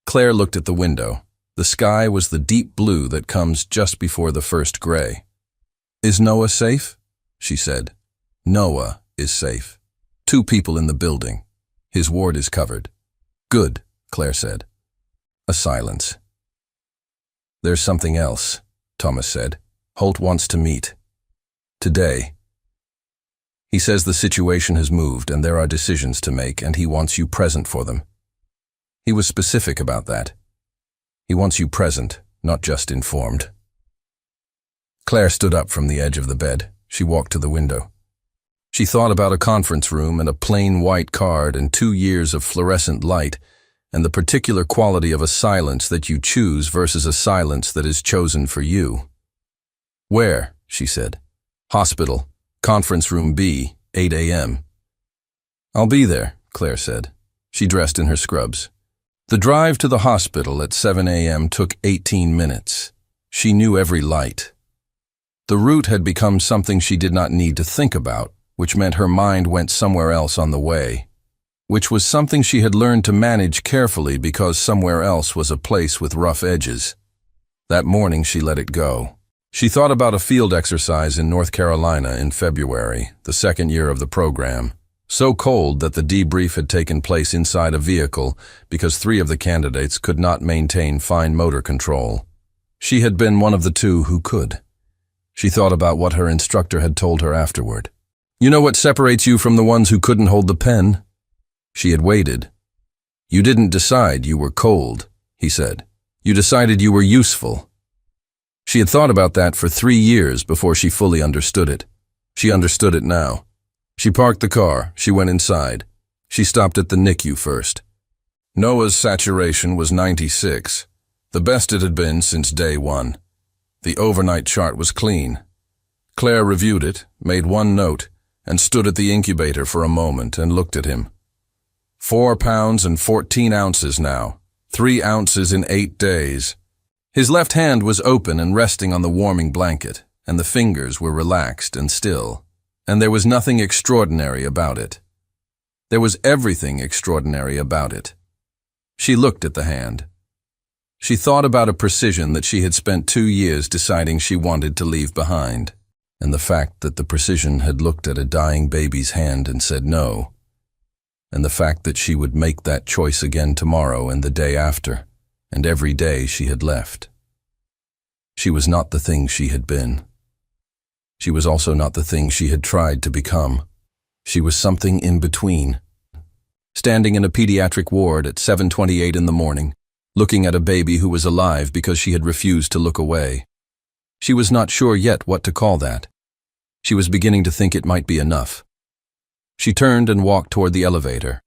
Claire looked at the window. The sky was the deep blue that comes just before the first gray. Is Noah safe? She said. Noah is safe. 2 people in the building. His ward is covered. Good, Claire said. A silence. There's something else, Thomas said. Holt wants to meet. Today. He says the situation has moved and there are decisions to make and he wants you present for them. He was specific about that. He wants you present, not just informed. Claire stood up from the edge of the bed. She walked to the window. She thought about a conference room and a plain white card and 2 years of fluorescent light and the particular quality of a silence that you choose versus a silence that is chosen for you. Where? She said. Hospital, conference room B, 8 a.m. I'll be there, Claire said. She dressed in her scrubs. The drive to the hospital at 7 a.m. took 18 minutes. She knew every light. The route had become something she did not need to think about, which meant her mind went somewhere else on the way, which was something she had learned to manage carefully because somewhere else was a place with rough edges. That morning she let it go. She thought about a field exercise in North Carolina in February, the 2nd year of the program, so cold that the debrief had taken place inside a vehicle because 3 of the candidates could not maintain fine motor control. She had been one of the 2 who could. She thought about what her instructor had told her afterward. You know what separates you from the ones who couldn't hold the pen? She had waited. You didn't decide you were cold, he said. You decided you were useful. She had thought about that for 3 years before she fully understood it. She understood it now. She parked the car. She went inside. She stopped at the NICU first. Noah's saturation was 96, the best it had been since day 1. The overnight chart was clean. Claire reviewed it, made 1 note, and stood at the incubator for a moment and looked at him. 4 pounds and 14 ounces now, 3 ounces in 8 days. His left hand was open and resting on the warming blanket, and the fingers were relaxed and still, and there was nothing extraordinary about it. There was everything extraordinary about it. She looked at the hand. She thought about a precision that she had spent 2 years deciding she wanted to leave behind, and the fact that the precision had looked at a dying baby's hand and said no, and the fact that she would make that choice again tomorrow and the day after, and every day she had left. She was not the thing she had been. She was also not the thing she had tried to become. She was something in between. Standing in a pediatric ward at 7:28 in the morning, looking at a baby who was alive because she had refused to look away. She was not sure yet what to call that. She was beginning to think it might be enough. She turned and walked toward the elevator.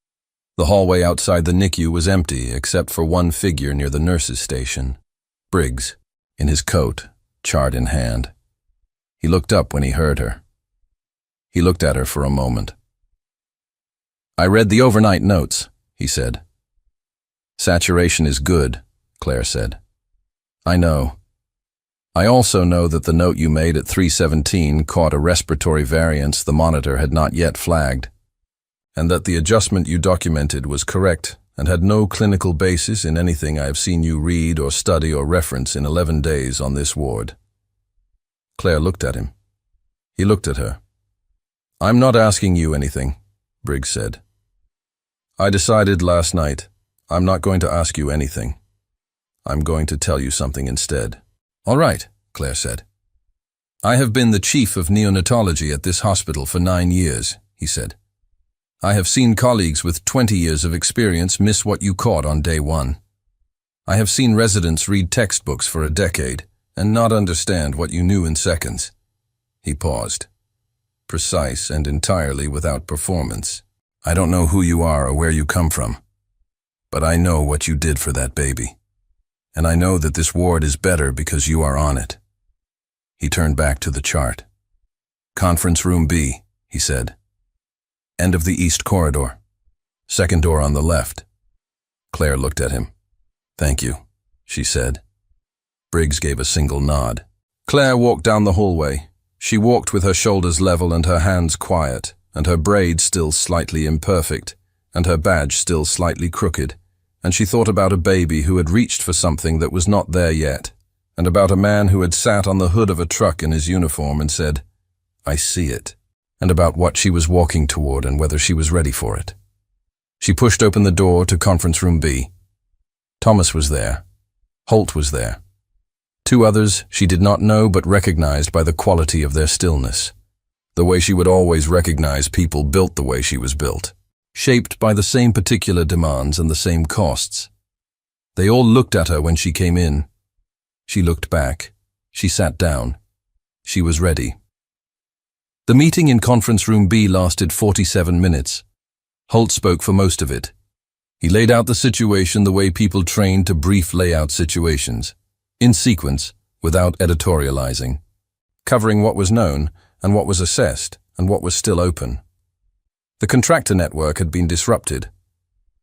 The hallway outside the NICU was empty except for 1 figure near the nurse's station. Briggs, in his coat, chart in hand. He looked up when he heard her. He looked at her for a moment. I read the overnight notes, he said. Saturation is good, Claire said. I know. I also know that the note you made at 3:17 caught a respiratory variance the monitor had not yet flagged, and that the adjustment you documented was correct and had no clinical basis in anything I have seen you read or study or reference in 11 days on this ward. Claire looked at him. He looked at her. I'm not asking you anything, Briggs said. I decided last night I'm not going to ask you anything. I'm going to tell you something instead. All right, Claire said. I have been the chief of neonatology at this hospital for 9 years, he said. I have seen colleagues with 20 years of experience miss what you caught on day one. I have seen residents read textbooks for a decade and not understand what you knew in seconds. He paused, precise and entirely without performance. I don't know who you are or where you come from, but I know what you did for that baby. And I know that this ward is better because you are on it. He turned back to the chart. Conference room B, he said. End of the east corridor. Second door on the left. Claire looked at him. Thank you, she said. Briggs gave a single nod. Claire walked down the hallway. She walked with her shoulders level and her hands quiet, and her braid still slightly imperfect, and her badge still slightly crooked, and she thought about a baby who had reached for something that was not there yet, and about a man who had sat on the hood of a truck in his uniform and said, I see it, and about what she was walking toward and whether she was ready for it. She pushed open the door to conference room B. Thomas was there. Holt was there. 2 others she did not know but recognized by the quality of their stillness. The way she would always recognize people built the way she was built, shaped by the same particular demands and the same costs. They all looked at her when she came in. She looked back. She sat down. She was ready. The meeting in conference room B lasted 47 minutes. Holt spoke for most of it. He laid out the situation the way people trained to brief layout situations, in sequence, without editorializing, covering what was known and what was assessed and what was still open. The contractor network had been disrupted.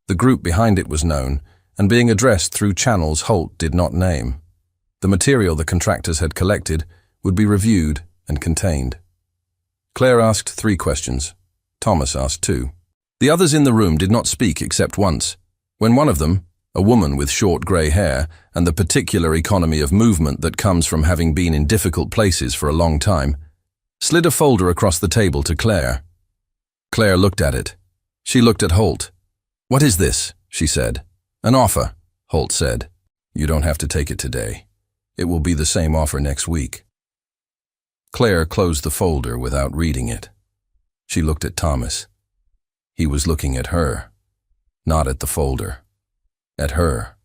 The group behind it was known and being addressed through channels Holt did not name. The material the contractors had collected would be reviewed and contained. Claire asked 3 questions. Thomas asked 2. The others in the room did not speak except once, when one of them, a woman with short grey hair and the particular economy of movement that comes from having been in difficult places for a long time, slid a folder across the table to Claire. Claire looked at it. She looked at Holt. What is this? She said. An offer, Holt said. You don't have to take it today. It will be the same offer next week. Claire closed the folder without reading it. She looked at Thomas. He was looking at her, not at the folder. At her.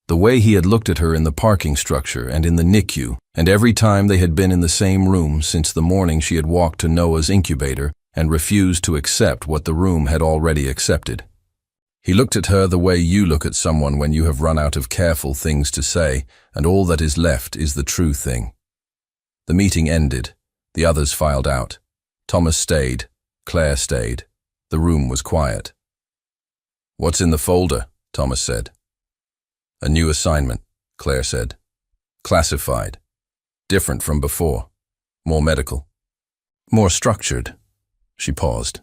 The way he had looked at her in the parking structure and in the NICU, and every time they had been in the same room since the morning she had walked to Noah's incubator and refused to accept what the room had already accepted. He looked at her the way you look at someone when you have run out of careful things to say, and all that is left is the true thing. The meeting ended. The others filed out. Thomas stayed. Claire stayed. The room was quiet. What's in the folder? Thomas said. A new assignment, Claire said. Classified. Different from before. More medical. More structured. She paused.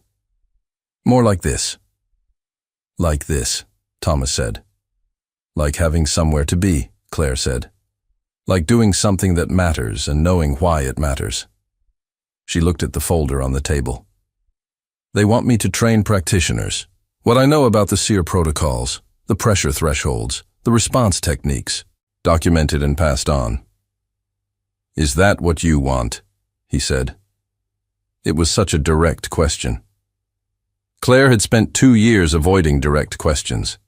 More like this. Like this, Thomas said. Like having somewhere to be, Claire said. Like doing something that matters and knowing why it matters. She looked at the folder on the table. They want me to train practitioners. What I know about the SEER protocols, the pressure thresholds, the response techniques, documented and passed on. Is that what you want? He said. It was such a direct question. Claire had spent 2 years avoiding direct questions.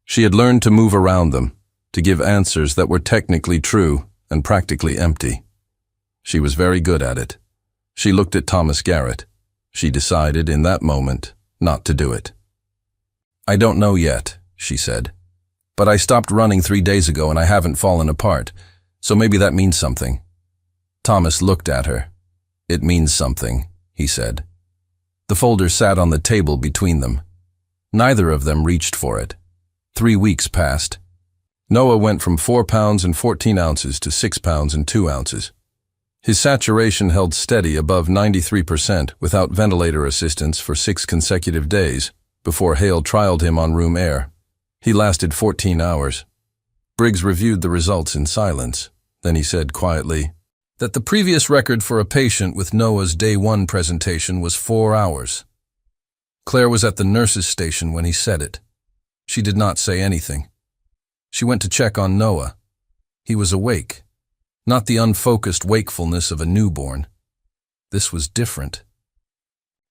She had learned to move around them, to give answers that were technically true and practically empty. She was very good at it. She looked at Thomas Garrett. She decided in that moment not to do it. I don't know yet, she said. But I stopped running 3 days ago and I haven't fallen apart, so maybe that means something. Thomas looked at her. It means something, he said. The folder sat on the table between them. Neither of them reached for it. 3 weeks passed. Noah went from 4 pounds and 14 ounces to 6 pounds and 2 ounces. His saturation held steady above 93% without ventilator assistance for 6 consecutive days before Hale trialed him on room air. He lasted 14 hours. Briggs reviewed the results in silence. Then he said quietly that the previous record for a patient with Noah's day 1 presentation was 4 hours. Claire was at the nurse's station when he said it. She did not say anything. She went to check on Noah. He was awake. not the unfocused wakefulness of a newborn. This was different.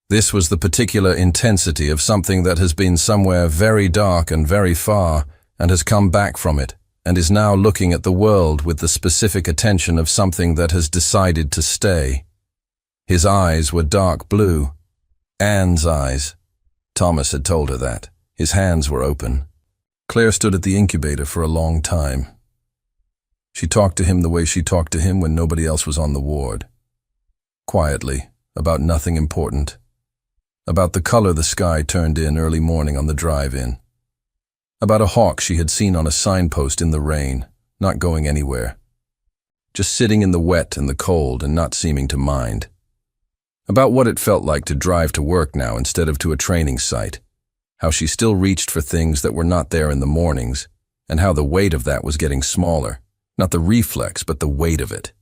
This was the particular intensity of something that has been somewhere very dark and very far, and has come back from it, and is now looking at the world with the specific attention of something that has decided to stay. His eyes were dark blue. Anne's eyes. Thomas had told her that. His hands were open. Claire stood at the incubator for a long time. She talked to him the way she talked to him when nobody else was on the ward. Quietly, about nothing important. About the color the sky turned in early morning on the drive-in. About a hawk she had seen on a signpost in the rain, not going anywhere. Just sitting in the wet and the cold and not seeming to mind. About what it felt like to drive to work now instead of to a training site. How she still reached for things that were not there in the mornings, and how the weight of that was getting smaller. Not the reflex, but the weight of it.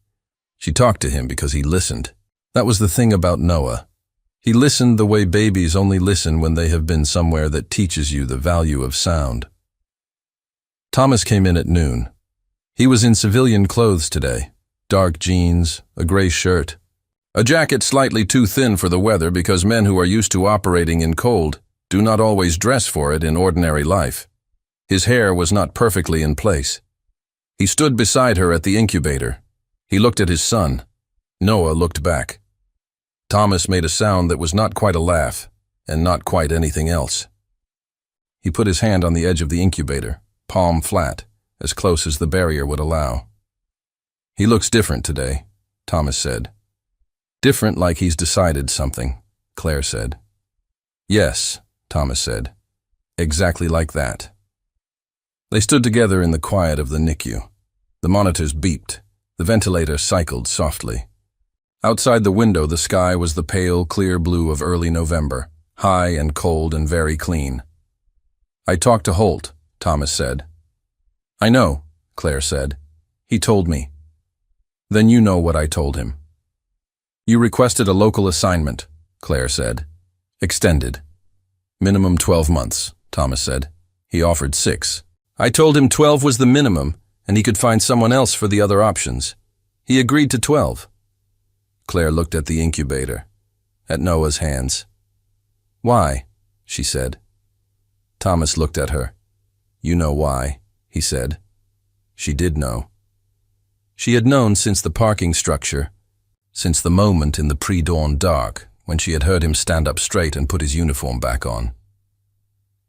She talked to him because he listened. That was the thing about Noah. He listened the way babies only listen when they have been somewhere that teaches you the value of sound. Thomas came in at noon. He was in civilian clothes today. Dark jeans, a gray shirt. A jacket slightly too thin for the weather because men who are used to operating in cold do not always dress for it in ordinary life. His hair was not perfectly in place. He stood beside her at the incubator. He looked at his son. Noah looked back. Thomas made a sound that was not quite a laugh, and not quite anything else. He put his hand on the edge of the incubator, palm flat, as close as the barrier would allow. He looks different today, Thomas said. Different like he's decided something, Claire said. Yes, Thomas said. Exactly like that. They stood together in the quiet of the NICU. The monitors beeped. The ventilator cycled softly. Outside the window, the sky was the pale, clear blue of early November, high and cold and very clean. I talked to Holt, Thomas said. I know, Claire said. He told me. Then you know what I told him. You requested a local assignment, Claire said. Extended. Minimum 12 months, Thomas said. He offered 6. I told him 12 was the minimum, and he could find someone else for the other options. He agreed to 12. Claire looked at the incubator, at Noah's hands. Why? She said. Thomas looked at her. You know why, he said. She did know. She had known since the parking structure, since the moment in the pre-dawn dark when she had heard him stand up straight and put his uniform back on.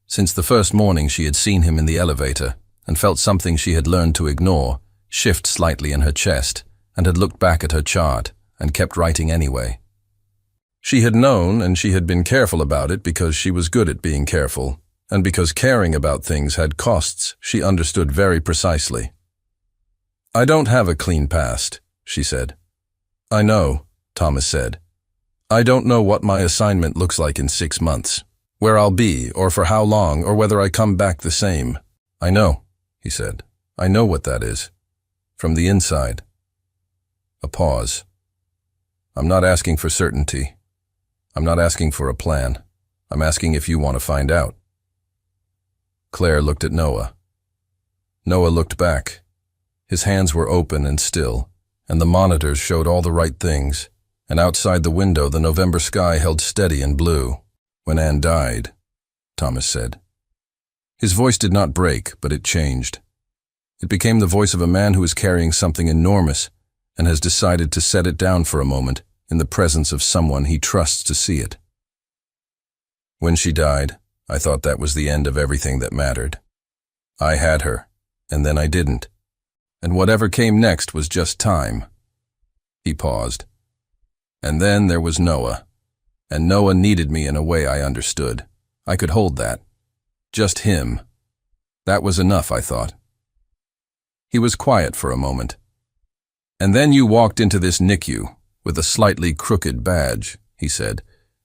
Since the first morning she had seen him in the elevator and felt something she had learned to ignore shift slightly in her chest and had looked back at her chart and kept writing anyway. She had known, and she had been careful about it because she was good at being careful, and because caring about things had costs she understood very precisely. I don't have a clean past, she said. I know, Thomas said. I don't know what my assignment looks like in 6 months, where I'll be, or for how long, or whether I come back the same. I know, he said. I know what that is. From the inside. A pause. I'm not asking for certainty. I'm not asking for a plan. I'm asking if you want to find out. Claire looked at Noah. Noah looked back. His hands were open and still, and the monitors showed all the right things, and outside the window the November sky held steady and blue. When Anne died, Thomas said. His voice did not break, but it changed. It became the voice of a man who is carrying something enormous and has decided to set it down for a moment in the presence of someone he trusts to see it. When she died, I thought that was the end of everything that mattered. I had her, and then I didn't. And whatever came next was just time. He paused. And then there was Noah. And Noah needed me in a way I understood. I could hold that. Just him. That was enough, I thought. He was quiet for a moment. And then you walked into this NICU with a slightly crooked badge, he said,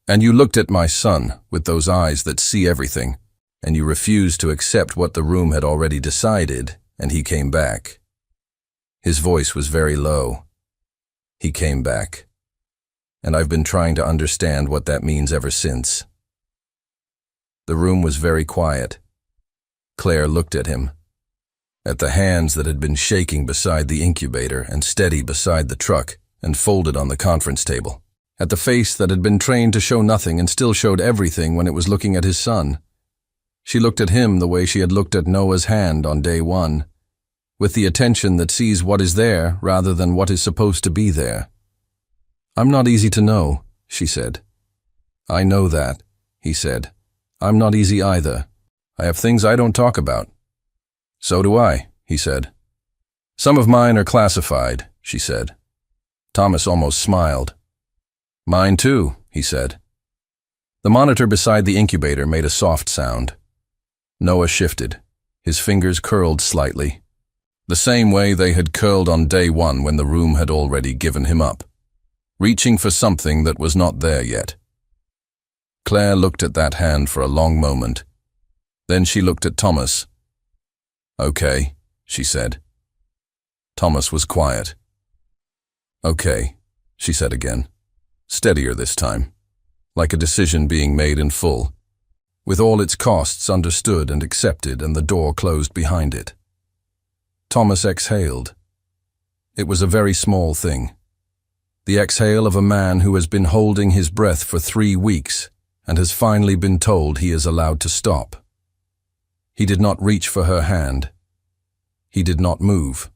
and you looked at my son with those eyes that see everything, and you refused to accept what the room had already decided, and he came back. His voice was very low. He came back. And I've been trying to understand what that means ever since. The room was very quiet. Claire looked at him. at the hands that had been shaking beside the incubator and steady beside the truck and folded on the conference table, at the face that had been trained to show nothing and still showed everything when it was looking at his son. She looked at him the way she had looked at Noah's hand on day one, with the attention that sees what is there rather than what is supposed to be there. "I'm not easy to know," she said. "I know that," he said. "I'm not easy either. I have things I don't talk about." "So do I," he said. "Some of mine are classified," she said. Thomas almost smiled. "Mine too," he said. The monitor beside the incubator made a soft sound. Noah shifted. His fingers curled slightly, the same way they had curled on day one when the room had already given him up, reaching for something that was not there yet. Claire looked at that hand for a long moment. Then she looked at Thomas. "Okay," she said. Thomas was quiet. "Okay," she said again, steadier this time, like a decision being made in full, with all its costs understood and accepted and the door closed behind it. Thomas exhaled. It was a very small thing. The exhale of a man who has been holding his breath for 3 weeks and has finally been told he is allowed to stop. He did not reach for her hand. He did not move.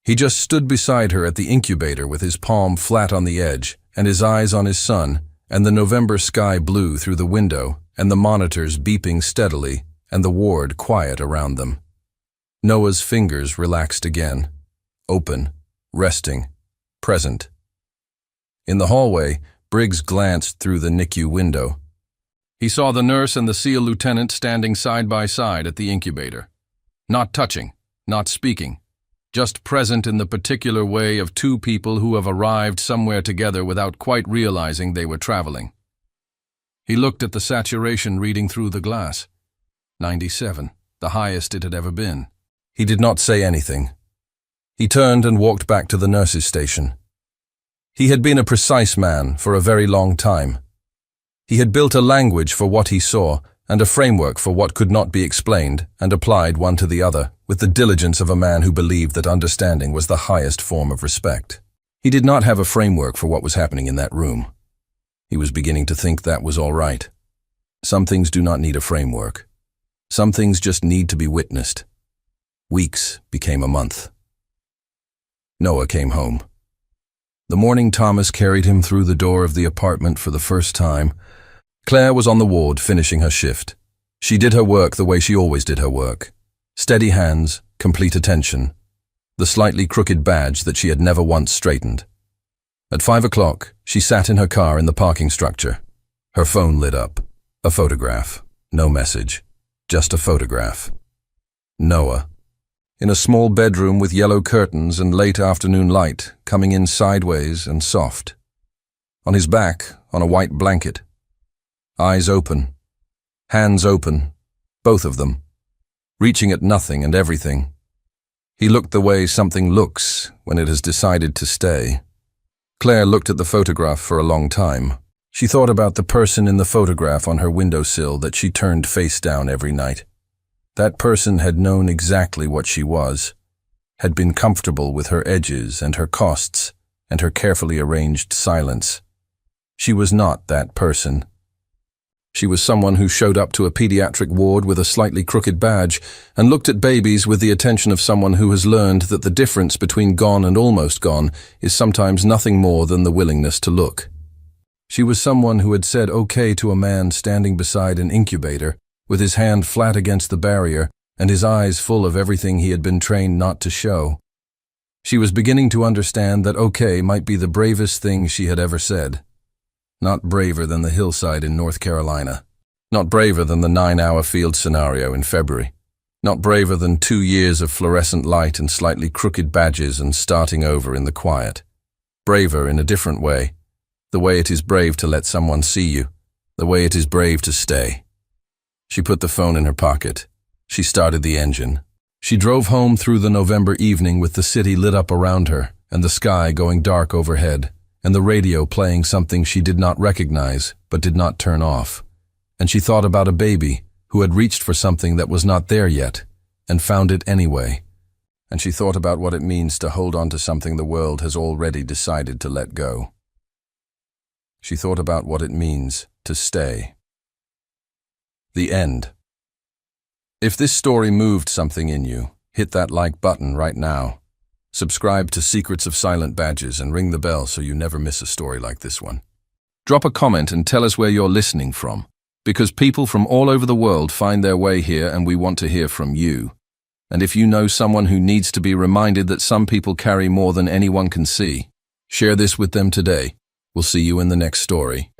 He just stood beside her at the incubator with his palm flat on the edge and his eyes on his son and the November sky blue through the window and the monitors beeping steadily and the ward quiet around them. Noah's fingers relaxed again, open, resting, present. In the hallway, Briggs glanced through the NICU window. He saw the nurse and the SEAL lieutenant standing side by side at the incubator. Not touching, not speaking, just present in the particular way of two people who have arrived somewhere together without quite realizing they were traveling. He looked at the saturation reading through the glass. 97, the highest it had ever been. He did not say anything. He turned and walked back to the nurse's station. He had been a precise man for a very long time. He had built a language for what he saw and a framework for what could not be explained and applied one to the other with the diligence of a man who believed that understanding was the highest form of respect. He did not have a framework for what was happening in that room. He was beginning to think that was all right. Some things do not need a framework. Some things just need to be witnessed. Weeks became a month. Noah came home. The morning Thomas carried him through the door of the apartment for the first time, Claire was on the ward finishing her shift. She did her work the way she always did her work. Steady hands, complete attention, the slightly crooked badge that she had never once straightened. At 5 o'clock, she sat in her car in the parking structure. Her phone lit up. A photograph. No message. Just a photograph. Noah. In a small bedroom with yellow curtains and late afternoon light coming in sideways and soft. On his back, on a white blanket. Eyes open. Hands open. Both of them. Reaching at nothing and everything. He looked the way something looks when it has decided to stay. Claire looked at the photograph for a long time. She thought about the person in the photograph on her windowsill that she turned face down every night. That person had known exactly what she was, had been comfortable with her edges and her costs and her carefully arranged silence. She was not that person. She was someone who showed up to a pediatric ward with a slightly crooked badge and looked at babies with the attention of someone who has learned that the difference between gone and almost gone is sometimes nothing more than the willingness to look. She was someone who had said okay to a man standing beside an incubator, with his hand flat against the barrier and his eyes full of everything he had been trained not to show. She was beginning to understand that okay might be the bravest thing she had ever said. Not braver than the hillside in North Carolina. Not braver than the 9-hour field scenario in February. Not braver than 2 years of fluorescent light and slightly crooked badges and starting over in the quiet. Braver in a different way. The way it is brave to let someone see you. The way it is brave to stay. She put the phone in her pocket. She started the engine. She drove home through the November evening with the city lit up around her and the sky going dark overhead and the radio playing something she did not recognize but did not turn off. And she thought about a baby who had reached for something that was not there yet, and found it anyway. And she thought about what it means to hold on to something the world has already decided to let go. She thought about what it means to stay. The end. If this story moved something in you, hit that like button right now. Subscribe to Secrets of Silent Badges and ring the bell so you never miss a story like this one. Drop a comment and tell us where you're listening from, because people from all over the world find their way here and we want to hear from you. And if you know someone who needs to be reminded that some people carry more than anyone can see, share this with them today. We'll see you in the next story.